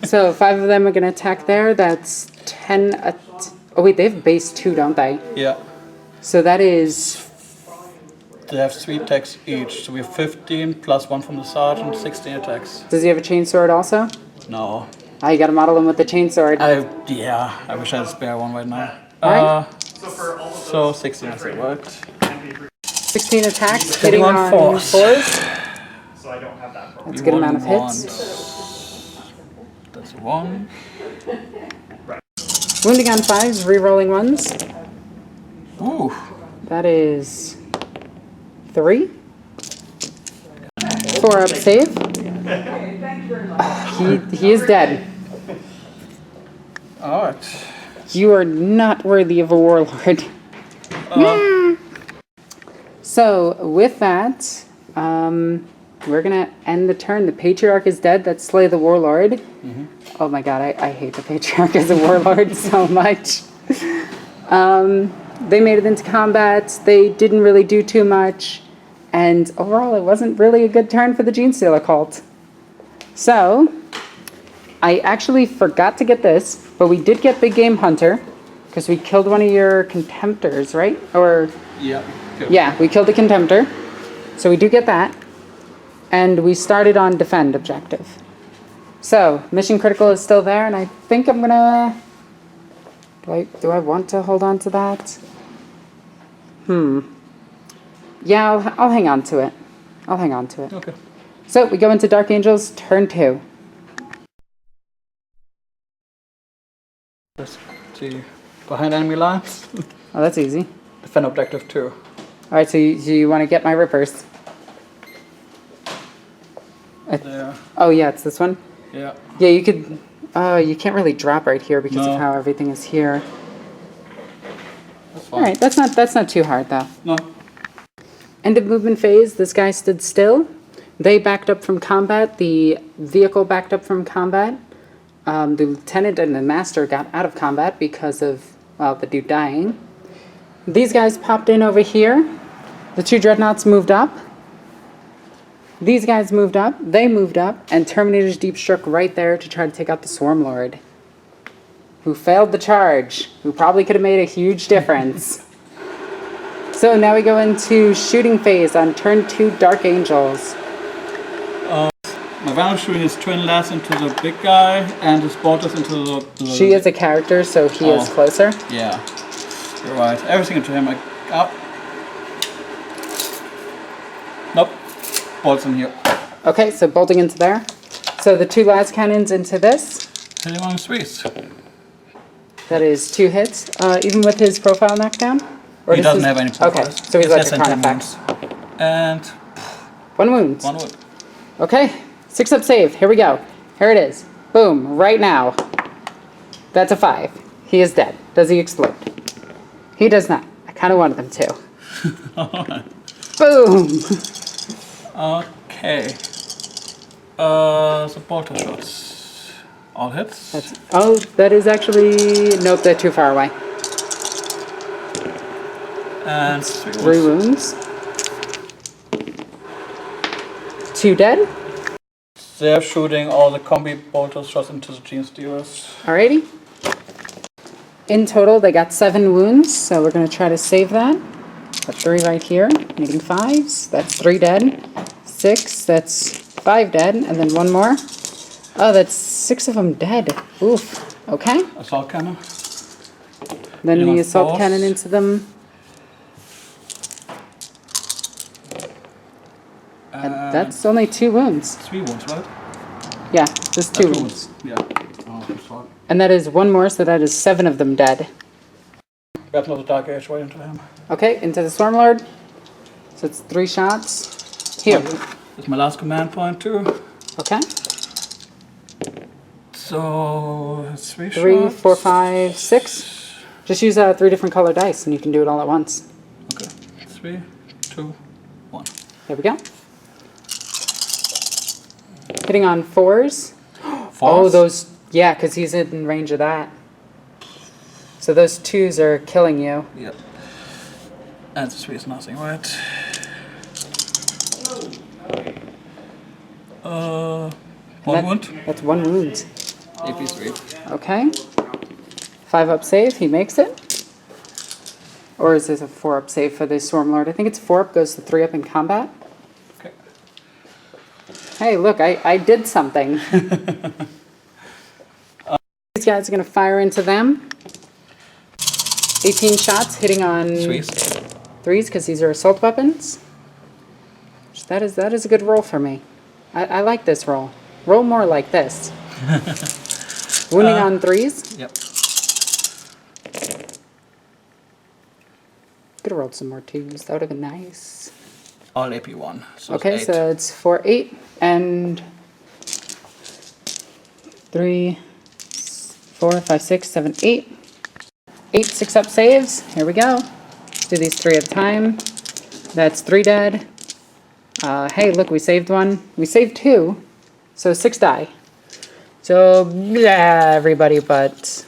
So 5 of them are going to attack there. That's 10. Oh wait, they have base 2, don't they? Yeah, So that is, they have 3 attacks each, so we have 15 plus 1 from the sergeant, 16 attacks. does he have a chainsword also? No. You got to model him with the chainsword. I wish I had a spare one right now. Alright. So for all of those, So 16 is it, right? MP3, 16 attacks, Hitting hitting on on 4s. 4s. so I don't have that problem. That's a good amount of hits. That's 1. Wounding on 5s, re-rolling 1s. Ooh. That is 3. 4 up save. He is dead. Alright. You are not worthy of a warlord. So with that, we're gonna end the turn. The Patriarch is dead. That's Slay the Warlord. Oh my god, I hate the Patriarch as a warlord so much. They made it into combat. They didn't really do too much. And overall, it wasn't really a good turn for the Genestealer Cult. So, I actually forgot to get this, but we did get Big Game Hunter, because we killed one of your Contemptors, right? Or, Yeah. Good. yeah, we killed a Contemptor. So we do get that. And we started on Defend objective. So, Mission Critical is still there, and I think I'm gonna... Do I want to hold on to that? Yeah, I'll hang on to it. I'll hang on to it. Okay. So, we go into Dark Angels, turn 2. Let's see. Behind enemy lines. Oh, that's easy. Defend objective 2. Alright, so you want to get my Rippers. There. Oh, yeah, it's this one? Yeah. Yeah, you could... you can't really drop right here because No. of how everything is here. That's fine. Alright, that's not too hard, though. No. End of movement phase, this guy stood still. They backed up from combat. The vehicle backed up from combat. The lieutenant and the master got out of combat because of, well, the dude dying. These guys popped in over here. The 2 dreadnoughts moved up. These guys moved up. They moved up. And Terminator's Deep struck right there to try to take out the Swarm Lord, who failed the charge, who probably could have made a huge difference. So now we go into shooting phase on turn 2 Dark Angels. My value shooting is twin last into the big guy and his bolters into the She is a character, so he is closer. Yeah. You're right. Everything into him. Up. Nope. Bolts in here. Okay, so bolting into there. So the 2 last cannons into this. Hitting on 3s. That is 2 hits, even with his profile knockdown? Or He does doesn't have any profiles. Okay, so he's like It's a less con than effect. 10 wounds. And 1 wound. 1 wound. Okay, 6 up save. Here we go. Here it is. Boom, right now. That's a 5. He is dead. Does he explode? He does not. I kind of wanted them to. Boom! Okay. The bolter shots. All hits. That is actually... Nope, they're too far away. And 3 wounds. 2 dead. They're shooting all the combi bolter shots into the Genestealers. Alrighty. In total, they got 7 wounds, so we're going to try to save that. Got 3 right here, making 5s. That's 3 dead. 6, that's 5 dead, and then 1 more. Oh, that's 6 of them dead. Oof. Okay. Assault cannon. Then Hitting the on assault force. cannon into them. And that's only 2 wounds. 3 wounds, right? Yeah, just 2 wounds. Yeah. Oh, sorry. And that is 1 more, so that is 7 of them dead. Got another Dark Age right into him. Okay, into the Swarmlord. So it's 3 shots. Here. That's my last command point too. Okay. So, 3 shots. 3, 4, 5, 6. Just use 3 different color dice and you can do it all at once. Okay. 3, 2, 1. There we go. Hitting on 4s. Oh, those, yeah, because he's in range of that. So those 2s are killing you. Yep. And 3 is nothing, right? One wound. That's 1 wound. AP3. Okay. 5 up save, he makes it. Or is this a 4 up save for the Swarmlord? I think it's 4 up, goes to 3 up in combat. Okay. Hey, look, I did something. These guys are going to fire into them. 18 shots, hitting on 3s because these are assault weapons. That is a good roll for me. I like this roll. Roll more like this. Wounding on 3s. Yep. Could have rolled some more 2s. That would have been nice. All AP1. So Okay, it's 8. so it's 4, 8, and 3, 4, 5, 6, 7, 8. 8 6 up saves. Here we go. Let's do these 3 at a time. That's 3 dead. Hey, look, we saved 1. We saved 2. So 6 die. So, yeah, everybody but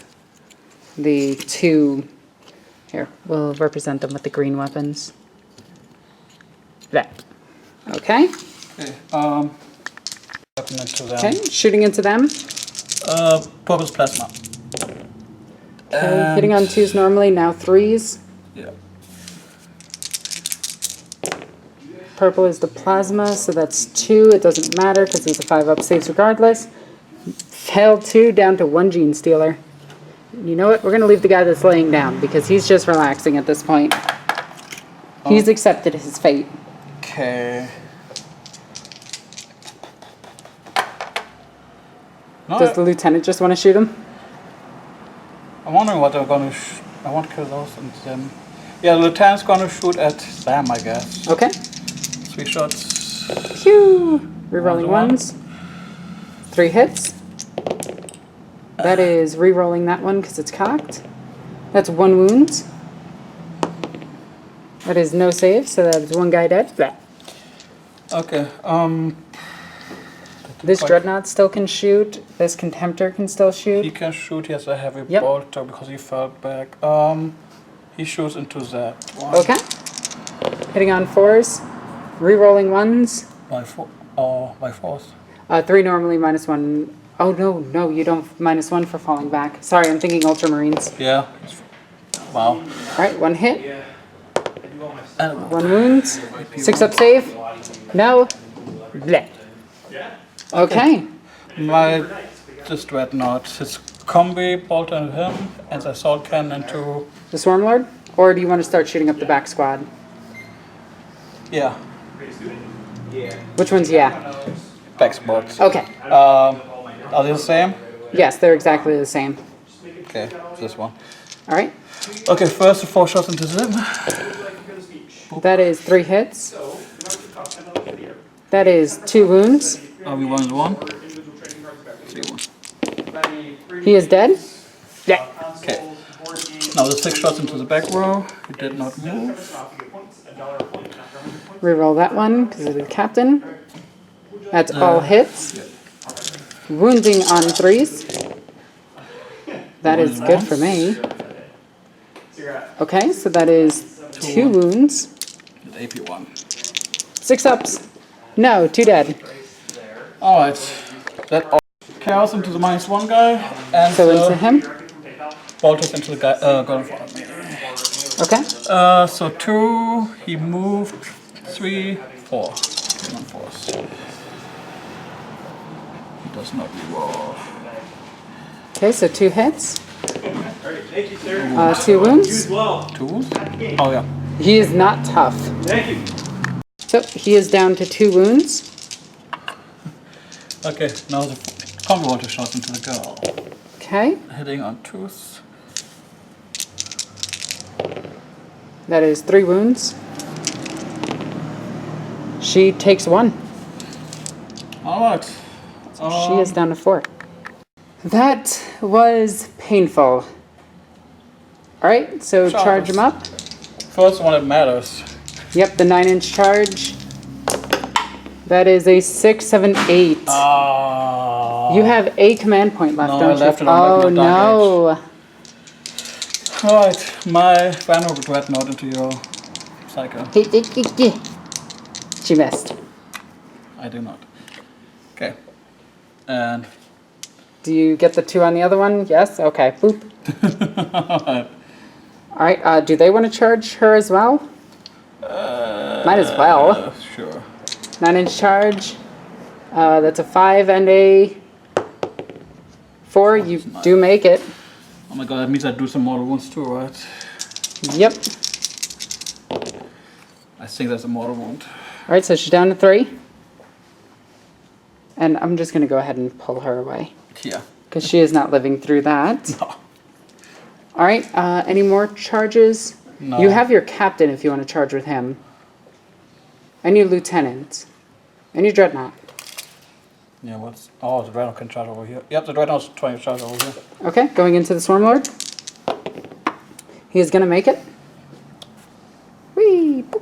the 2. Here, we'll represent them with the green weapons. That. Okay. Okay. Weapon into them. Okay, shooting into them. Purpose plasma. Okay, hitting on 2s normally, now 3s. Yeah. Purple is the plasma, so that's 2. It doesn't matter because these are 5 up saves regardless. Fell 2 down to 1 Genestealer. You know what? We're going to leave the guy that's laying down because he's just relaxing at this point. He's accepted his fate. Okay. No, Does the lieutenant just want to shoot him? I'm wondering what they're gonna I want to kill those and then... Yeah, the lieutenant's gonna shoot at them, I guess. Okay. 3 shots. Phew. Rerolling 1s. 3 hits. That is rerolling that one because it's cocked. That's 1 wound. That is no save, so that is 1 guy dead. Blah. Okay, This dreadnought still can shoot. This contemptor can still he shoot. can shoot, he has a heavy Yep. bolter because he fell back. He shoots into that one. Okay. Hitting on 4s. Rerolling 1s. By force. 3 normally, -1. Oh, no, you don't -1 for falling back. Sorry, I'm thinking Ultramarines. Yeah. Wow. Alright, 1 hit. And 1 wound. 6 up save. No. Bleh. Okay. my this dreadnought, his combi bolter into him and the assault cannon into... The Swarmlord? Or do you want to start shooting up the back squad? Yeah. Which one's yeah? Back spots. Okay. Are they the same? Yes, they're exactly the same. Okay, this one. Alright. Okay, first 4 shots into them. That is 3 hits. That is 2 wounds. Are we 1-1? 3-1. He is dead? Yeah. Okay. Now the 6 shots into the back row. He did not move. Reroll that one because of the captain. That's all hits. Wounding on 3s. That is good for me. Okay, so that is 2 wounds. With AP1. 6 ups. No, 2 dead. Alright. That all chaos into the -1 guy. And So into him. bolters into the guy going in front of me. Okay. So 2, he moved, 3, 4. 1 force. He does not reroll. Okay, so 2 hits. Alright, thank you, sir. 2 You wounds. as well. Tools? Oh yeah. He is not tough. Thank you. So he is down to 2 wounds. Okay, now the combo water shot into the girl. Okay, Hitting on tooth. that is 3 wounds. She takes 1. Alright. She is down to 4. That was painful. Alright, so charge him up. First one that matters. Yep, the 9-inch charge. That is a 6, 7, 8. You have a command point left, No, don't I left you? it on Oh my no. Alright, my Vanguard Dreadnought into your Psycho. She missed. I do not. Okay. And Do you get the 2 on the other one? Yes? Okay. Boop. Alright, do they want to charge her as well? Might as well. Sure. 9-inch charge. That's a 5 and a 4. You do make it. Oh my god, that means I do some mortal wounds too, right? Yep. I think that's a mortal wound. Alright, so she's down to 3. And I'm just going to go ahead and pull her away. Yeah. Because she is not living through that. No. Alright, any more charges? No. You have your captain if you want to charge with him. And your lieutenant. And your dreadnought. Yeah, what's... Oh, the Dreadnought can charge over here. Yep, the Dreadnought's trying to charge over here. Okay, going into the Swarmlord. He is going to make it. Whee! Boop.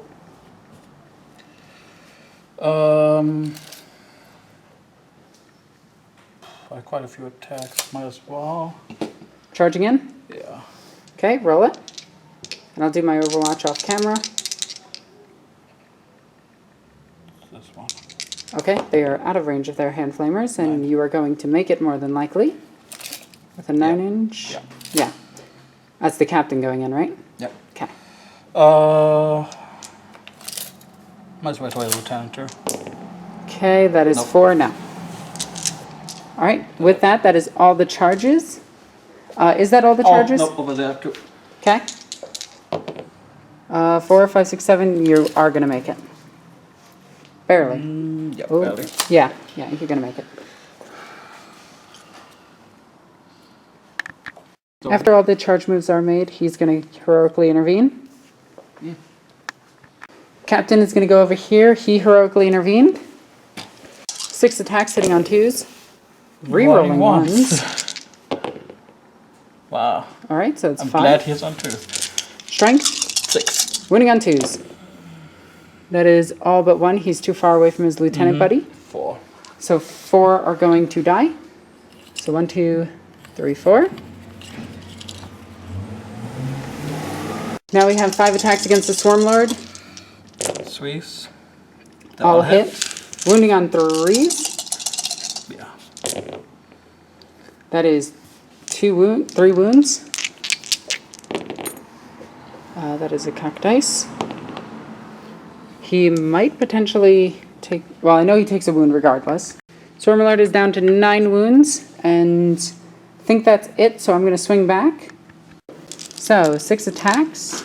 I have quite a few attacks. Might as well. Charging in. Yeah. Okay, roll it. And I'll do my Overwatch off camera. This one. Okay, they are out of range of their hand flamers, and you are going to make it more than likely. With a 9-inch. Yeah. Yeah. That's the captain going in, right? Yep. Okay. Might as well try the Lieutenant too. Okay, that is Nope. 4 now. Alright, with that, that is all the charges. Is that all the charges? Oh, no, over there too. Okay. 4, 5, 6, 7, you are going to make it. Barely. Yeah, Ooh. barely. Yeah, you're going to make it. So- After all the charge moves are made, he's going to heroically intervene. Yeah. Captain is going to go over here. He heroically intervened. 6 attacks hitting on 2s. Rerolling Rolling 1s. Wow. Alright, so it's I'm 5. glad he's on 2. Strength. 6. Winning on 2s. That is all but 1. He's too far away from his lieutenant buddy. 4. So 4 are going to die. So 1, 2, 3, 4. Now we have 5 attacks against the Swarmlord. Sweets. All hit. Wounding on 3s. Yeah. That is 3 wounds. That is a cocked dice. He might potentially take... Well, I know he takes a wound regardless. Swarmlord is down to 9 wounds, and I think that's it, so I'm going to swing back. So, 6 attacks.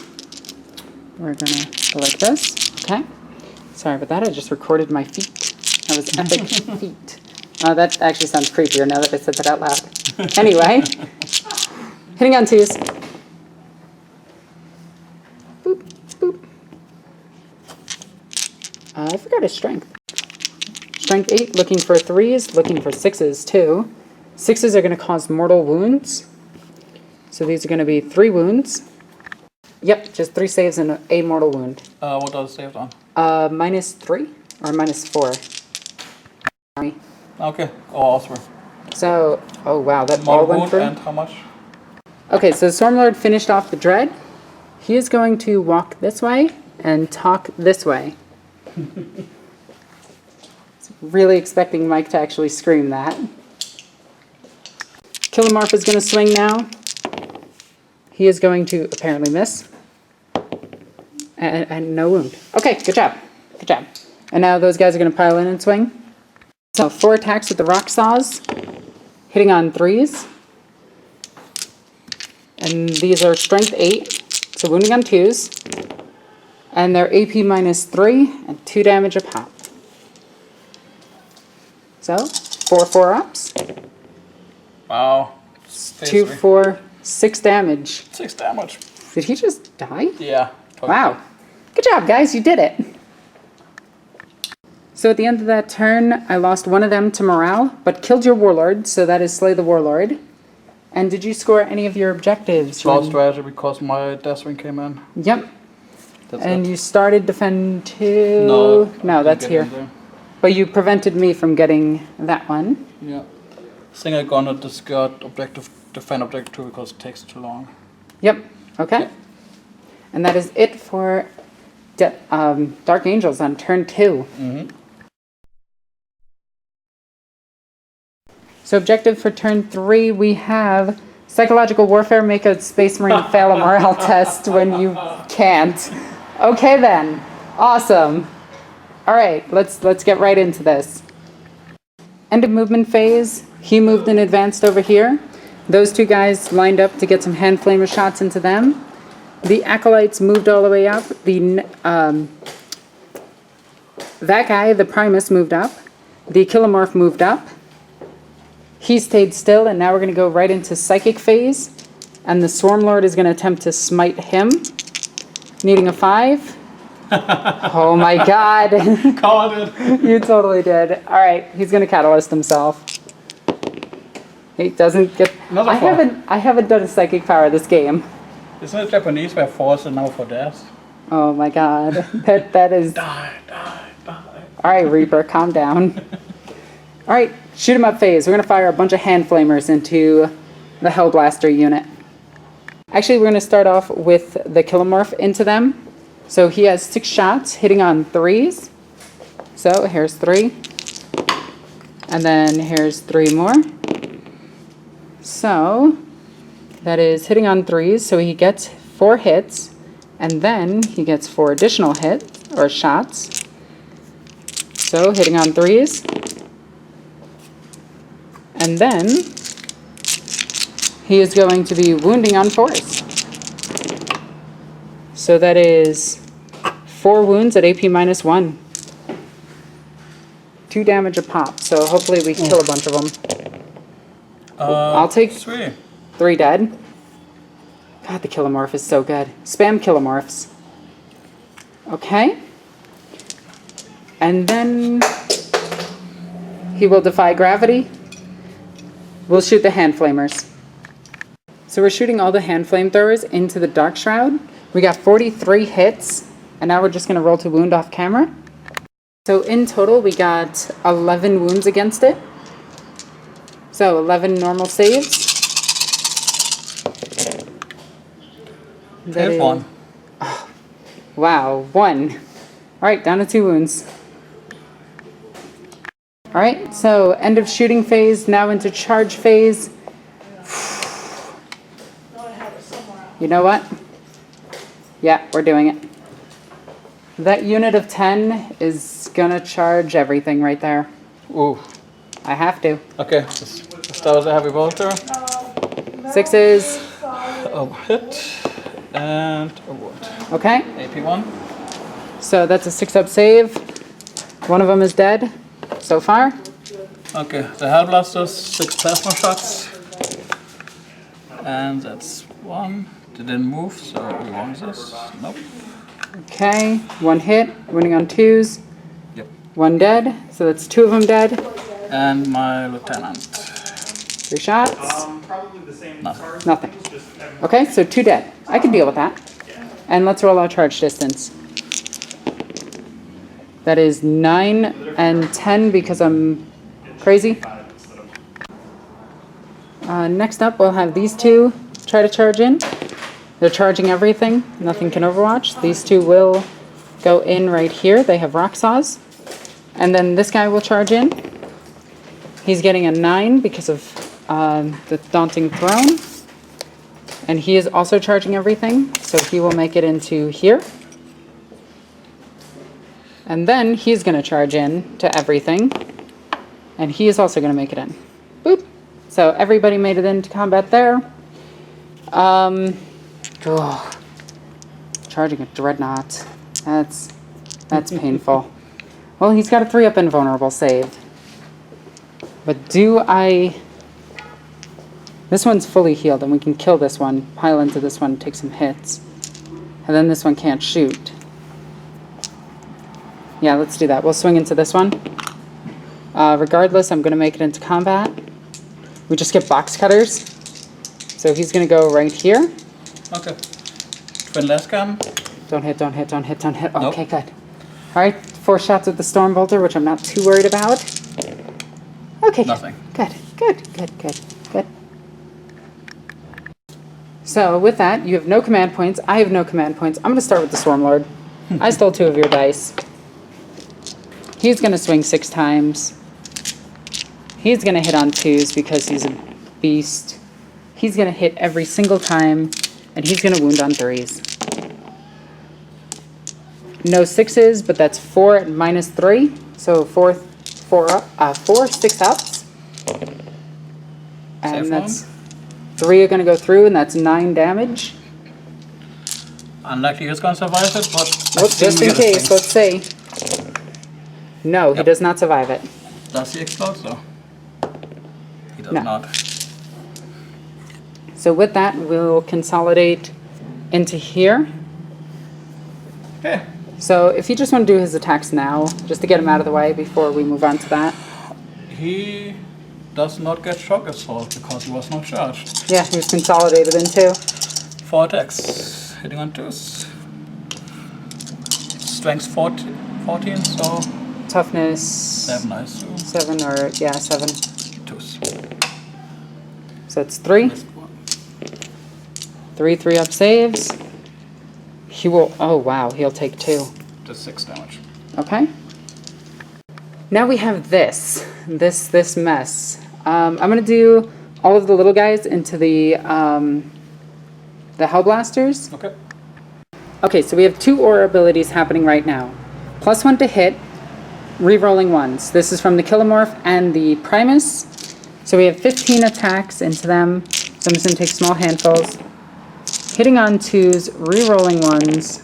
We're going to go like this. Okay. Sorry about that, I just recorded my feet. That was epic feet. That actually sounds creepier now that I said that out loud. Anyway. Hitting on 2s. Boop, boop. I forgot his strength. Strength 8, looking for 3s, looking for 6s too. 6s are going to cause mortal wounds. So these are going to be 3 wounds. Yep, just 3 saves and a mortal wound. What does it save on? -3 or -4. Okay. Oh, all 3. So, oh wow, that all Mortal went wound through. and how much? Okay, so Stormlord finished off the dread. He is going to walk this way and talk this way. Really expecting Mike to actually scream that. Kilomorph is going to swing now. He is going to apparently miss. And no wound. Okay, good job. Good job. And now those guys are going to pile in and swing. So 4 attacks with the rock saws. Hitting on 3s. And these are strength 8, so wounding on 2s. And they're AP -3 and 2 damage a pop. So, 4 4-ups. Wow. 2, 4, 6 damage. 6 damage. Did he just die? Yeah. Totally. Wow. Good job, guys. You did it. So at the end of that turn, I lost one of them to morale, but killed your warlord, so that is Slay the Warlord. And did you score any of your objectives? Lost strategy because my Deathwing came in. Yep. That's And it. you started defend 2? No. No, that's Get here. in there. But you prevented me from getting that one. Yeah. I think I'm gonna discard objective, defend objective 2 because it takes too long. Yep. Okay. Yep. And that is it for Dark Angels on turn 2. Mm-hmm. So objective for turn 3, we have Psychological Warfare, make a Space Marine fail a morale test when you can't. Okay then. Awesome. Alright, let's get right into this. End of movement phase. He moved and advanced over here. Those two guys lined up to get some hand flamer shots into them. The Acolytes moved all the way up. That guy, the Primus, moved up. The Kilomorph moved up. He stayed still, and now we're going to go right into Psychic phase. And the Swarmlord is going to attempt to smite him. Needing a 5. Oh my god. Caught it! You totally did. Alright, he's going to Catalyst himself. He doesn't get... Another I 4. haven't done a Psychic power this game. Isn't it Japanese where force and now for death? Oh my god. That is... Die. Alright, Reaper, calm down. Alright, shoot 'em up phase. We're going to fire a bunch of hand flamers into the Hellblaster unit. Actually, we're going to start off with the Kilomorph into them. So he has 6 shots, hitting on 3s. So here's 3. And then here's 3 more. So that is hitting on 3s, so he gets 4 hits. And then he gets 4 additional hits, or shots. So hitting on 3s. And then he is going to be wounding on 4s. So that is 4 wounds at AP -1. 2 damage a pop, so hopefully we kill a bunch of them. I'll take 3. 3 dead. God, the Kilomorph is so good. Spam Kilomorphs. Okay. And then he will defy gravity. We'll shoot the hand flamers. So we're shooting all the hand flamethrowers into the Dark Shroud. We got 43 hits, and now we're just going to roll to wound off camera. So in total, we got 11 wounds against it. So 11 normal saves. That Hit is- 1. Wow, 1. Alright, down to 2 wounds. Alright, so end of shooting phase, now into charge phase. You know what? Yeah, we're doing it. That unit of 10 is gonna charge everything right there. Ooh. I have to. Okay, let's start with a heavy bolter. 6s. A hit and a wound. Okay, AP 1. so that's a 6-up save. One of them is dead so far. Okay, the Hellblasters, 6 plasma shots. And that's 1. They didn't move, so we want this. Nope. Okay, 1 hit, winning on 2s. Yep. 1 dead, so that's 2 of them dead. And my lieutenant. 3 shots. Probably the same Nothing. card. Nothing. Just everyone. Okay, so 2 dead. I can deal with that. And let's roll our charge distance. That is 9 and 10 because I'm crazy. Next up, we'll have these two try to charge in. They're charging everything. Nothing can overwatch. These two will go in right here. They have rock saws. And then this guy will charge in. He's getting a 9 because of the Daunting Throne. And he is also charging everything, so he will make it into here. And then he's going to charge in to everything. And he is also going to make it in. Boop. So everybody made it into combat there. Oh, charging a dreadnought. That's painful. Well, he's got a 3-up invulnerable save. But do I... This one's fully healed, and we can kill this one, pile into this one, take some hits. And then this one can't shoot. Yeah, let's do that. We'll swing into this one. Regardless, I'm going to make it into combat. We just get box cutters. So he's going to go right here. Okay. Twin last gun. Don't hit, don't hit, don't hit, don't hit. Nope. Okay, good. Alright, 4 shots with the Storm Bolter, which I'm not too worried about. Okay, Nothing. Good, good, good, good, good. So, with that, you have no command points. I have no command points. I'm going to start with the Stormlord. I stole 2 of your dice. He's going to swing 6 times. He's going to hit on 2s because he's a beast. He's going to hit every single time, and he's going to wound on 3s. No 6s, but that's 4 at -3. So 4 6 ups. And Safe that's 3 are going to go through, and that's 9 damage. Unlikely he's gonna survive it, but Just in case, let's see. No, he does not survive it. Does he explode? So he does No. not. So with that, we'll consolidate into here. Okay. So if you just want to do his attacks now, just to get him out of the way before we move on to that. He does not get shock assault because he was not charged. Yeah, he was consolidated into. 4 attacks, hitting on 2s. Strength 14, so Toughness 7, I assume. 7 or, yeah, 7. 2s. So it's 3. Missed one. 3 3-up saves. He will, oh wow, he'll take 2. Just 6 damage. Okay. Now we have this mess. I'm gonna do all of the little guys into the Hellblasters. Okay. Okay, so we have 2 aura abilities happening right now. +1 to hit, re-rolling 1s. This is from the Kilomorph and the Primus. So we have 15 attacks into them. So I'm just gonna take small handfuls. Hitting on 2s, re-rolling 1s.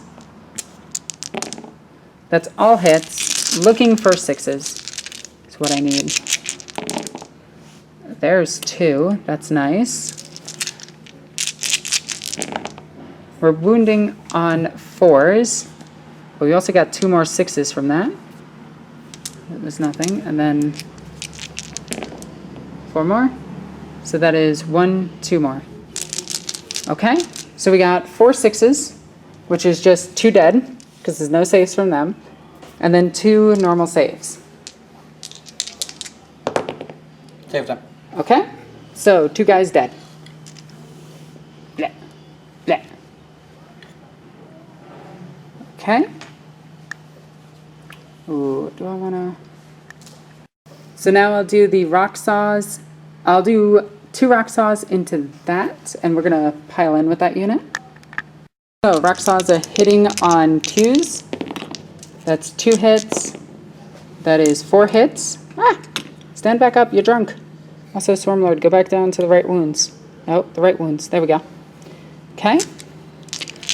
That's all hits. Looking for 6s is what I need. There's 2. That's nice. We're wounding on 4s. But we also got 2 more 6s from that. That was nothing. And then 4 more. So that is 1, 2 more. Okay. So we got 4 6s, which is just 2 dead, because there's no saves from them. And then 2 normal saves. Save them. Okay? So 2 guys dead. Bleh. Bleh. Okay. Ooh, do I want to... So now I'll do the rock saws. I'll do 2 rock saws into that, and we're going to pile in with that unit. So rock saws are hitting on 2s. That's 2 hits. That is 4 hits. Ah! Stand back up, you're drunk. Also, Stormlord, go back down to the right wounds. Nope, the right wounds. There we go. Okay.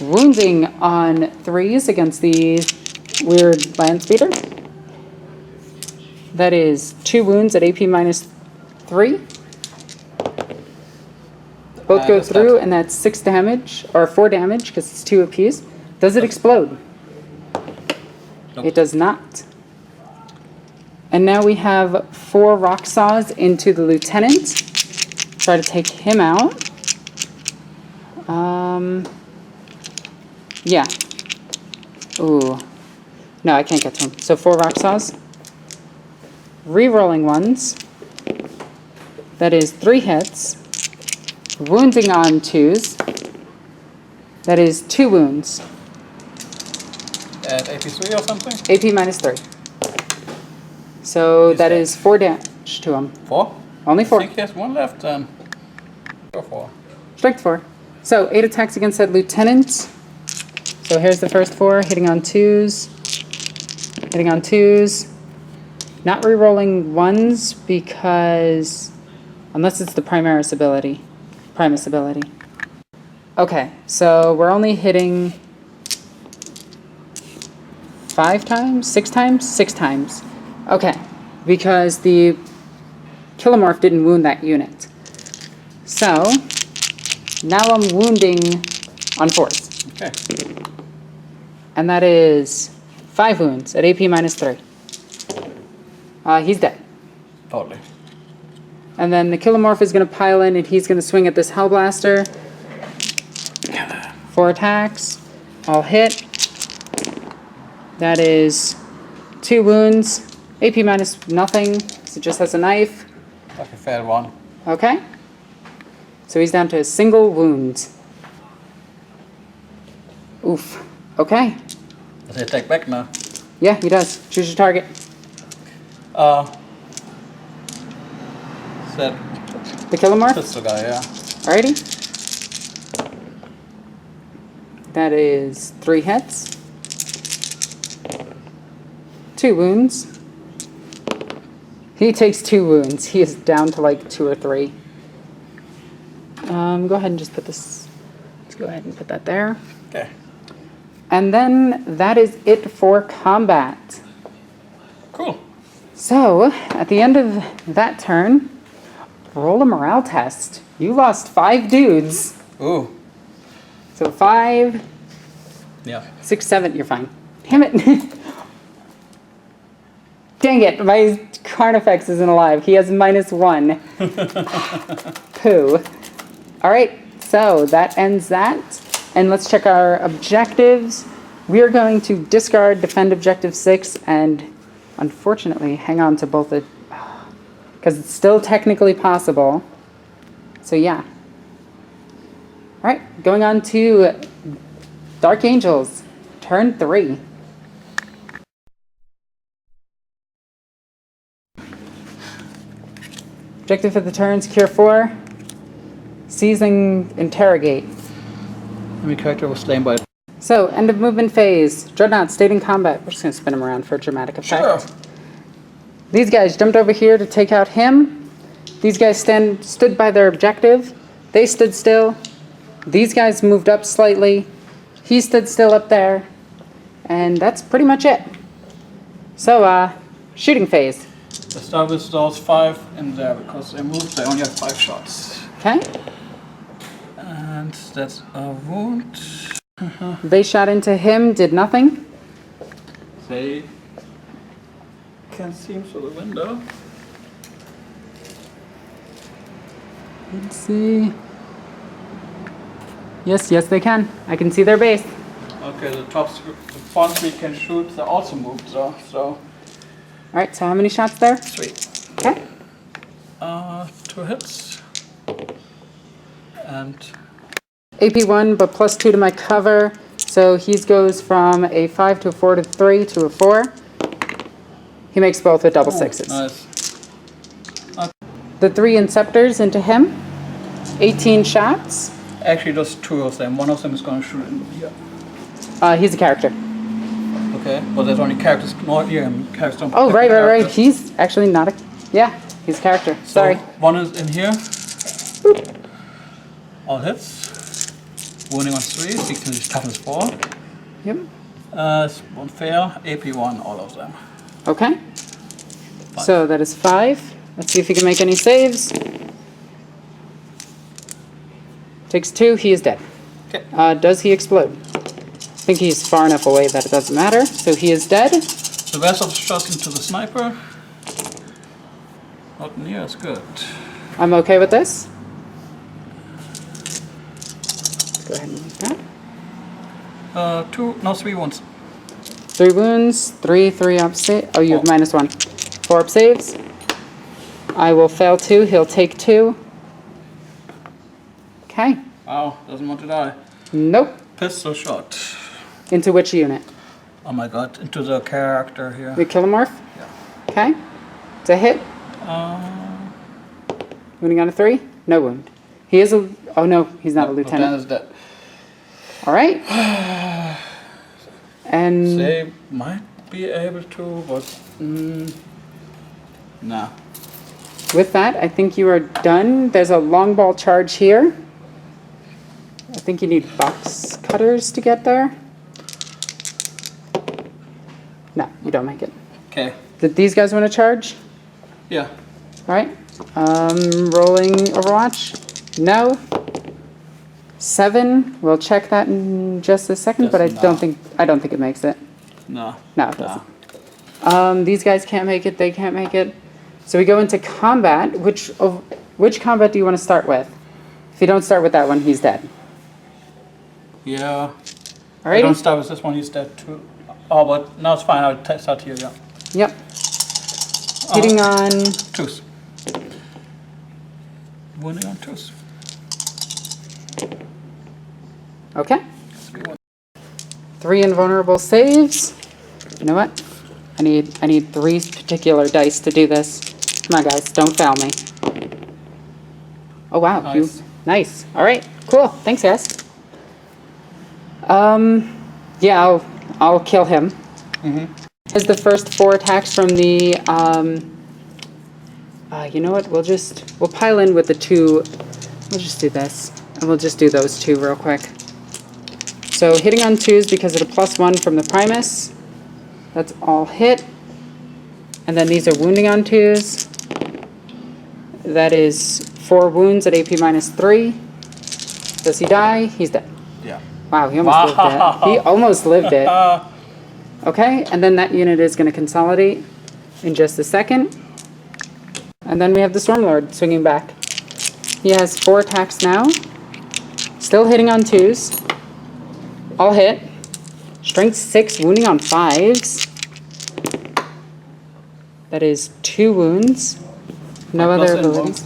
Wounding on 3s against the weird land speeder. That is 2 wounds at AP -3. Both go through, and that's 6 damage, or 4 damage, because it's 2 apiece. Does it explode? Nope. It does not. And now we have 4 rock saws into the lieutenant. Try to take him out. Yeah. Ooh. No, I can't get to him. So 4 rock saws. Re-rolling 1s. That is 3 hits. Wounding on 2s. That is 2 wounds. At AP3 or something? AP -3. So that is 4 damage to him. 4? Only 4. I think he has 1 left, then. Go 4. Strength 4. So 8 attacks against that lieutenant. So here's the first 4, hitting on 2s. Hitting on 2s. Not re-rolling 1s because... Unless it's the Primus ability. Okay, so we're only hitting 5 times? 6 times? 6 times. Okay, because the Kilomorph didn't wound that unit. So, now I'm wounding on 4s. Okay. And that is 5 wounds at AP -3. He's dead. Totally. And then the Kilomorph is going to pile in and he's going to swing at this Hellblaster. 4 attacks. All hit. That is 2 wounds. AP -0, so it just has a knife. Like a fair one. Okay. So he's down to a single wound. Oof. Okay. Does he attack back now? Yeah, he does. Choose your target. That The Kilomorph? pistol guy, yeah. Alrighty. That is 3 hits. 2 wounds. He takes 2 wounds. He is down to like 2 or 3. Go ahead and just put this. Let's go ahead and put that there. Okay. And then that is it for combat. Cool. So, at the end of that turn, roll a morale test. You lost 5 dudes. Ooh. So 5, Yeah. 6, 7, you're fine. Damn it. Dang it, my Carnifex isn't alive. He has -1. Pooh. Alright, so that ends that. And let's check our objectives. We are going to discard Defend Objective 6 and unfortunately hang on to both the... because it's still technically possible. So yeah. Alright, going on to Dark Angels, turn 3. Objective for the turn, secure 4. Seizing, interrogate. Enemy character was slain by... So, end of movement phase. Dreadnought, stayed in combat. We're just going to spin him around for a dramatic effect. Sure. These guys jumped over here to take out him. These guys stood by their objective. They stood still. These guys moved up slightly. He stood still up there. And that's pretty much it. So, shooting phase. Let's start with those 5 in there because they moved. They only have 5 shots. Okay. And that's a wound. They shot into him, did nothing. They can see him through the window. Let's see. Yes, they can. I can see their base. Okay, the front 3 can shoot. They also moved though, so... Alright, so how many shots there? 3. Okay. 2 hits. And... AP1, but +2 to my cover. So he goes from a 5 to a 4 to 3 to a 4. He makes both with double 6s. Nice. The 3 Inceptors into him. 18 shots. Actually, there's 2 of them. One of them is going to shoot in here. He's a character. Okay, but there's only characters not here. And characters don't Oh, protect right. characters. He's actually not a... Yeah, he's a character. So, Sorry. one is in here. All hits. Wounding on 3. 16 is toughness 4. Yep. It's 1 fair. AP1, all of them. Okay. 5. So that is 5. Let's see if he can make any saves. Takes 2. He is dead. Okay. Does he explode? I think he's far enough away that it doesn't matter. So he is dead. The rest of the shots into the sniper. Not near as good. I'm okay with this. Go ahead and use that. 3 wounds. 3 wounds, 3 up save. Oh, you have -1. 4 up saves. I will fail 2. He'll take 2. Okay. Wow, doesn't want to die. Nope. Pistol shot. Into which unit? Oh my god, into the character here. The Kilomorph? Yeah. Okay. It's a hit. Wounding on a 3? No wound. He is a... Oh no, he's not a lieutenant. Lieutenant is dead. Alright. And... They might be able to, but... nah. With that, I think you are done. There's a long ball charge here. I think you need box cutters to get there. No, you don't make it. Okay. Did these guys want to charge? Yeah. All right. Rolling Overwatch. No. 7. We'll check that in just a second, but I don't think it makes it. No. No, it doesn't. These guys can't make it. They can't make it. So we go into combat. Which combat do you want to start with? If you don't start with that one, he's dead. Yeah. All I right. don't start with this one. He's dead too. Oh, but no, it's fine. I'll start here. Yeah. Yep. Hitting on. Twos. Wounding on twos. Okay. 3 invulnerable saves. You know what? I need 3 particular dice to do this. Come on, guys, don't fail me. Oh wow, Nice. Nice. All right, cool. Thanks, guys. Yeah, I'll kill him. As the first 4 attacks from the you know what? We'll pile in with the 2. We'll just do this, and we'll just do those 2 real quick. So hitting on 2s because of the +1 from the Primus. That's all hit. And then these are wounding on 2s. That is 4 wounds at AP -3. Does he die? He's dead. Yeah. Wow, he almost lived it. He almost lived it. Okay, and then that unit is going to consolidate in just a second. And then we have the Stormlord swinging back. He has 4 attacks now. Still hitting on 2s. All hit. Strength 6, wounding on 5s. That is 2 wounds. No other abilities.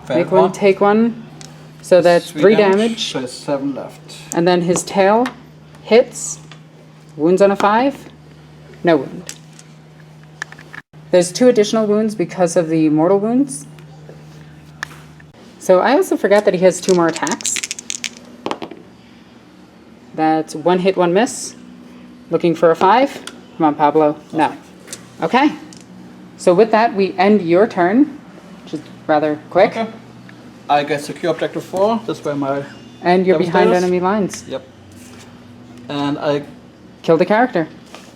Make one, take one. So that's 3 damage. So it's 7 left. And then his tail hits. Wounds on a 5. No wound. There's 2 additional wounds because of the mortal wounds. So I also forgot that he has 2 more attacks. That's 1 hit, 1 miss. Looking for a 5. Come on, Pablo. No. Okay. So with that, we end your turn, which is rather quick. Okay. I get secure objective 4. That's where my... And you're behind Devastators? enemy lines. Yep. And I... Killed a character.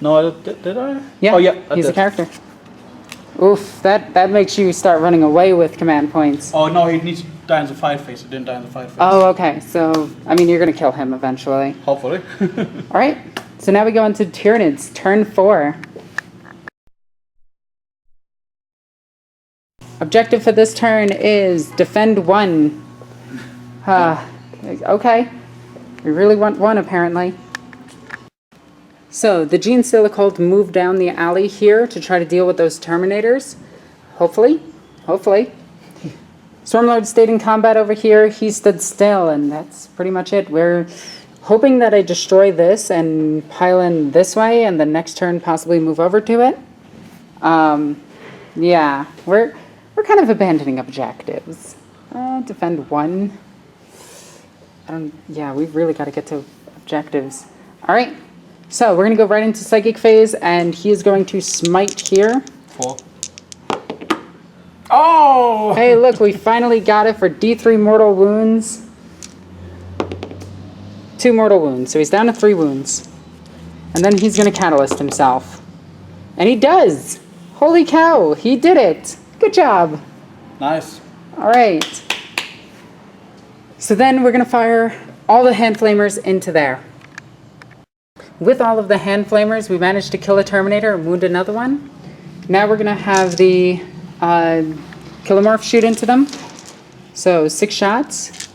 No, did I? Yeah, Oh, yeah. I he's a did. character. Oof, that makes you start running away with command points. Oh, no, he needs to die in the fight phase. He didn't die in the fight phase. Oh, okay. So, I mean, you're going to kill him eventually. Hopefully. All right. So now we go into Tyranids, turn 4. Objective for this turn is defend 1. Okay. We really want 1, apparently. So, the Genestealer Cult moved down the alley here to try to deal with those Terminators. Hopefully. Hopefully. Stormlord stayed in combat over here. He stood still, and that's pretty much it. We're hoping that I destroy this and pile in this way, and the next turn possibly move over to it. Yeah, we're kind of abandoning objectives. Defend 1. Yeah, we've really got to get to objectives. All right. So we're going to go right into Psychic Phase, and he is going to smite here. 4. Oh! Hey, look, we finally got it for D3 mortal wounds. 2 mortal wounds, so he's down to 3 wounds. And then he's going to Catalyst himself. And he does! Holy cow, he did it! Good job! Nice. All right. So then we're going to fire all the Hand Flamers into there. With all of the Hand Flamers, we managed to kill a Terminator and wound another one. Now we're going to have the Kilomorph shoot into them. So 6 shots,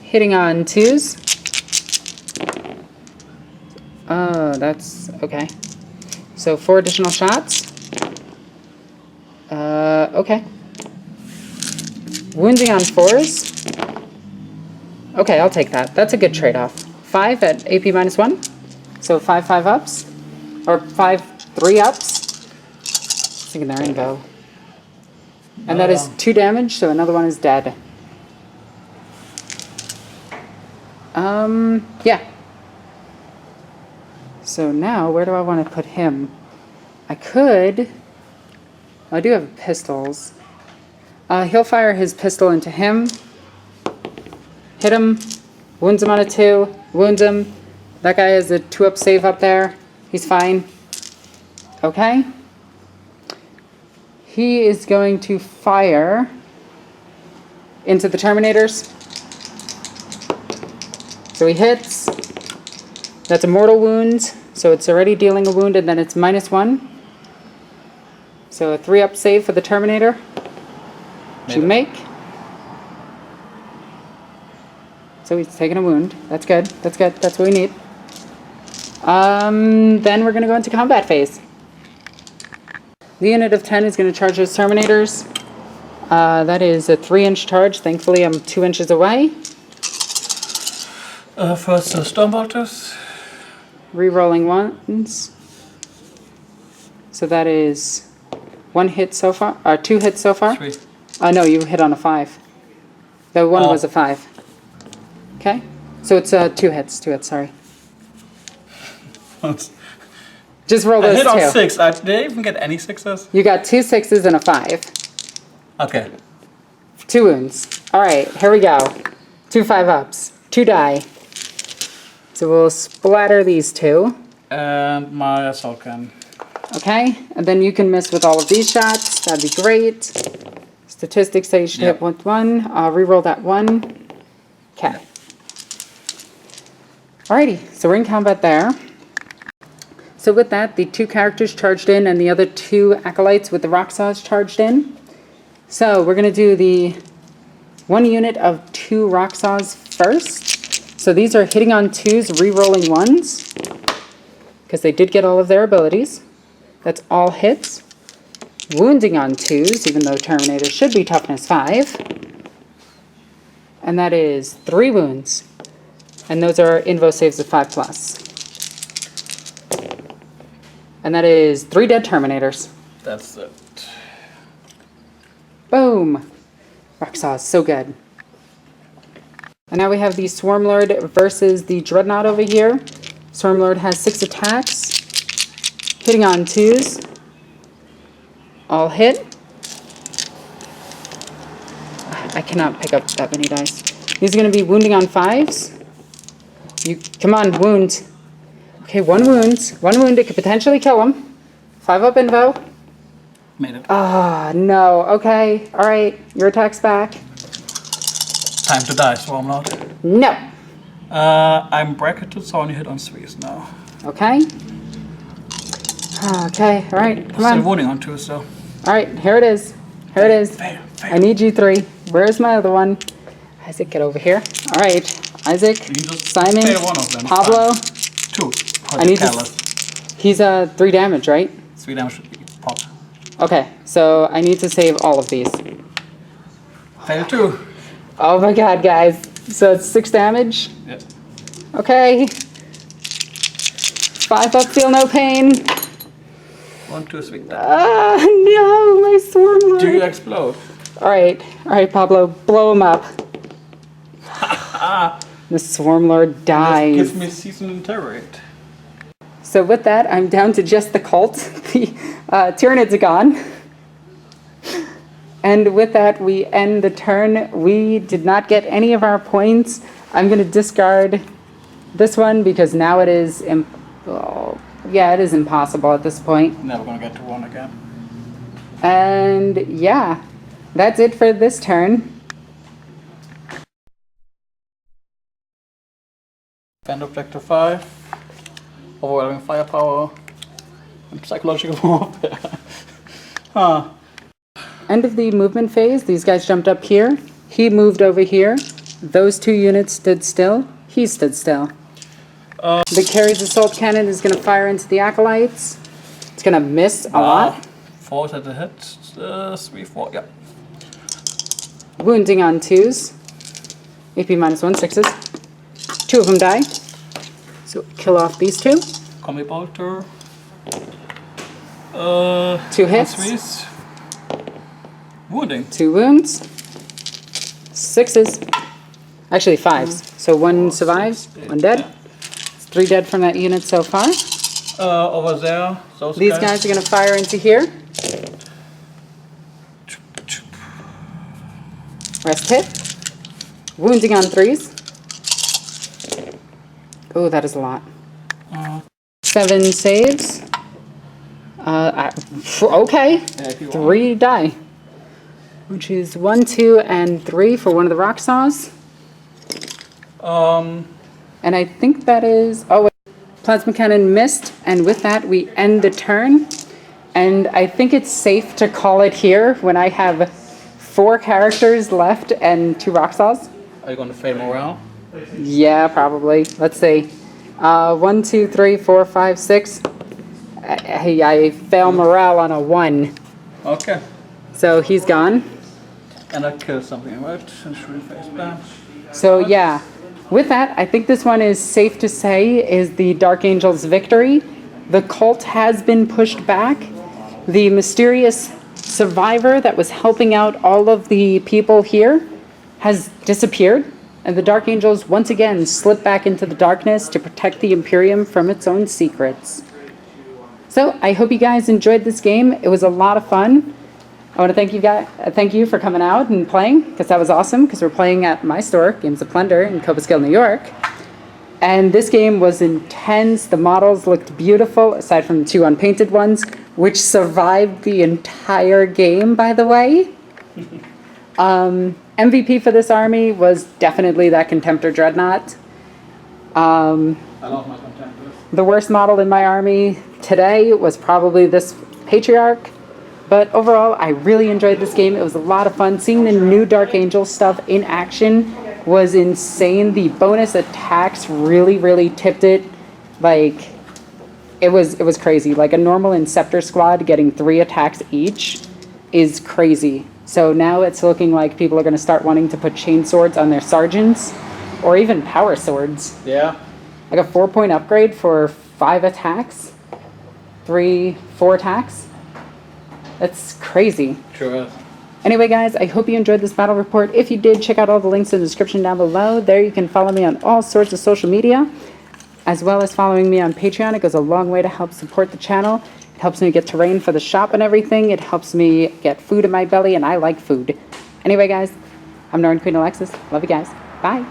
hitting on 2s. Oh, that's okay. So 4 additional shots. Okay. Wounding on 4s. Okay, I'll take that. That's a good trade-off. 5 at AP -1. So 5 ups. Or 5 3 ups. Thinking they're in go. And that is 2 damage, so another one is dead. Yeah. So now, where do I want to put him? I do have pistols. He'll fire his pistol into him. Hit him. Wounds him on a 2. Wounds him. That guy has a 2-up save up there. He's fine. Okay. He is going to fire into the Terminators. So he hits. That's a mortal wound. So it's already dealing a wound, and then it's -1. So a 3-up save for the Terminator. To make. So he's taking a wound. That's good. That's good. That's what we need. Then we're going to go into combat phase. The unit of 10 is going to charge those Terminators. That is a 3-inch charge. Thankfully, I'm 2 inches away. First the Storm Bolters. Rerolling ones. So that is 1 hit so far. 2 hits so far. 3. No, you hit on a 5. The one was a 5. Okay. So it's 2 hits. 2 hits, sorry. Just roll those I hit two. on 6. Did I even get any 6s? You got 2 6s and a 5. Okay. 2 wounds. Alright, here we go. 2 5-ups. 2 die. So we'll splatter these 2. And my assault cannon. Okay, and then you can miss with all of these shots. That'd be great. Statistics say you should hit with 1. Reroll that 1. Okay. Alrighty, so we're in combat there. So with that, the 2 characters charged in and the other 2 acolytes with the rock saws charged in. So we're going to do the 1 unit of 2 rock saws first. So these are hitting on 2s, re-rolling 1s. Because they did get all of their abilities. That's all hits. Wounding on 2s, even though Terminator should be toughness 5. And that is 3 wounds. And those are invo saves of 5+. And that is 3 dead Terminators. That's it. Boom! Rocksaw, so good. And now we have the Swarmlord versus the Dreadnought over here. Swarmlord has 6 attacks. Hitting on 2s. All hit. I cannot pick up that many dice. These are going to be wounding on 5s. Come on, wound. Okay, 1 wound. 1 wound, it could potentially kill him. 5-up invo. Made it. No. Okay. Alright. Your attack's back. Time to die, Swarmlord. No. I'm bracketed, so I only hit on 3s now. Okay. Okay. Alright. Come Still on. wounding on 2s, though. Alright. Here it is. Here it is. Fail. I need you 3. Where's my other one? Isaac, get over here. Alright. Isaac. You just Simon. fail one of them. Pablo. 2. I need to. He's 3 damage, right? 3 damage should be pop. Okay. So I need to save all of these. Fail 2. Oh my god, guys. So it's 6 damage? Yeah. Okay. 5-up, feel no pain. 1, 2, 3. No, my Swarmlord. Do you explode? Alright, Pablo, blow him up. The Swarmlord dies. Give me season interrogate. So with that, I'm down to just the cult. The Tyranids are gone. And with that, we end the turn. We did not get any of our points. I'm going to discard this one because now it is... it is impossible at this point. Never gonna get to 1 again. And yeah, that's it for this turn. Defend Objective 5. Overwhelming firepower. And psychological warfare. End of the movement phase. These guys jumped up here. He moved over here. Those 2 units stood still. He stood still. The Carrier's assault cannon is going to fire into the acolytes. It's going to miss a lot. 4 at the hit. 3, 4. Yep. Wounding on 2s. AP -1, 6s. 2 of them die. So kill off these 2. Combi bolter. 2 hits. 3s. Wounding. 2 wounds. 6s. Actually 5s. So 1 survives, 1 dead. It's 3 dead from that unit so far. Over there. These guys are going to fire into here. Rest hit. Wounding on 3s. Oh, that is a lot. 7 saves. Okay. Yeah, if you want. 3 die. Which is 1, 2, and 3 for one of the rock saws. And I think that is... Oh, wait. Plasma cannon missed. And with that, we end the turn. And I think it's safe to call it here when I have 4 characters left and 2 rock saws. Are you going to fail morale? Yeah, probably. Let's see. 1, 2, 3, 4, 5, 6. I fail morale on a 1. Okay. So he's gone. And I kill something, right? And shoot face back. So yeah, with that, I think this one is safe to say is the Dark Angel's victory. The cult has been pushed back. The mysterious survivor that was helping out all of the people here has disappeared. And the Dark Angels once again slip back into the darkness to protect the Imperium from its own secrets. So I hope you guys enjoyed this game. It was a lot of fun. I want to thank you for coming out and playing, because that was awesome, because we're playing at my store, Games of Plunder, in Cobleskill, New York. And this game was intense. The models looked beautiful, aside from the 2 unpainted ones, which survived the entire game, by the way. MVP for this army was definitely that Contemptor Dreadnought. I love my Contemptors. The worst model in my army today was probably this Patriarch. But overall, I really enjoyed this game. It was a lot of fun. Seeing the new Dark Angel stuff in action was insane. The bonus attacks really, really tipped it. Like, it was crazy. Like, a normal Inceptor squad getting 3 attacks each is crazy. So now it's looking like people are going to start wanting to put chain swords on their sergeants, or even power swords. Yeah. Like a 4-point upgrade for 5 attacks, 4 attacks. That's crazy. Sure is. Anyway, guys, I hope you enjoyed this battle report. If you did, check out all the links in the description down below. There you can follow me on all sorts of social media, as well as following me on Patreon. It goes a long way to help support the channel. It helps me get terrain for the shop and everything. It helps me get food in my belly, and I like food. Anyway, guys, I'm NornQueenAlexis. Love you guys. Bye.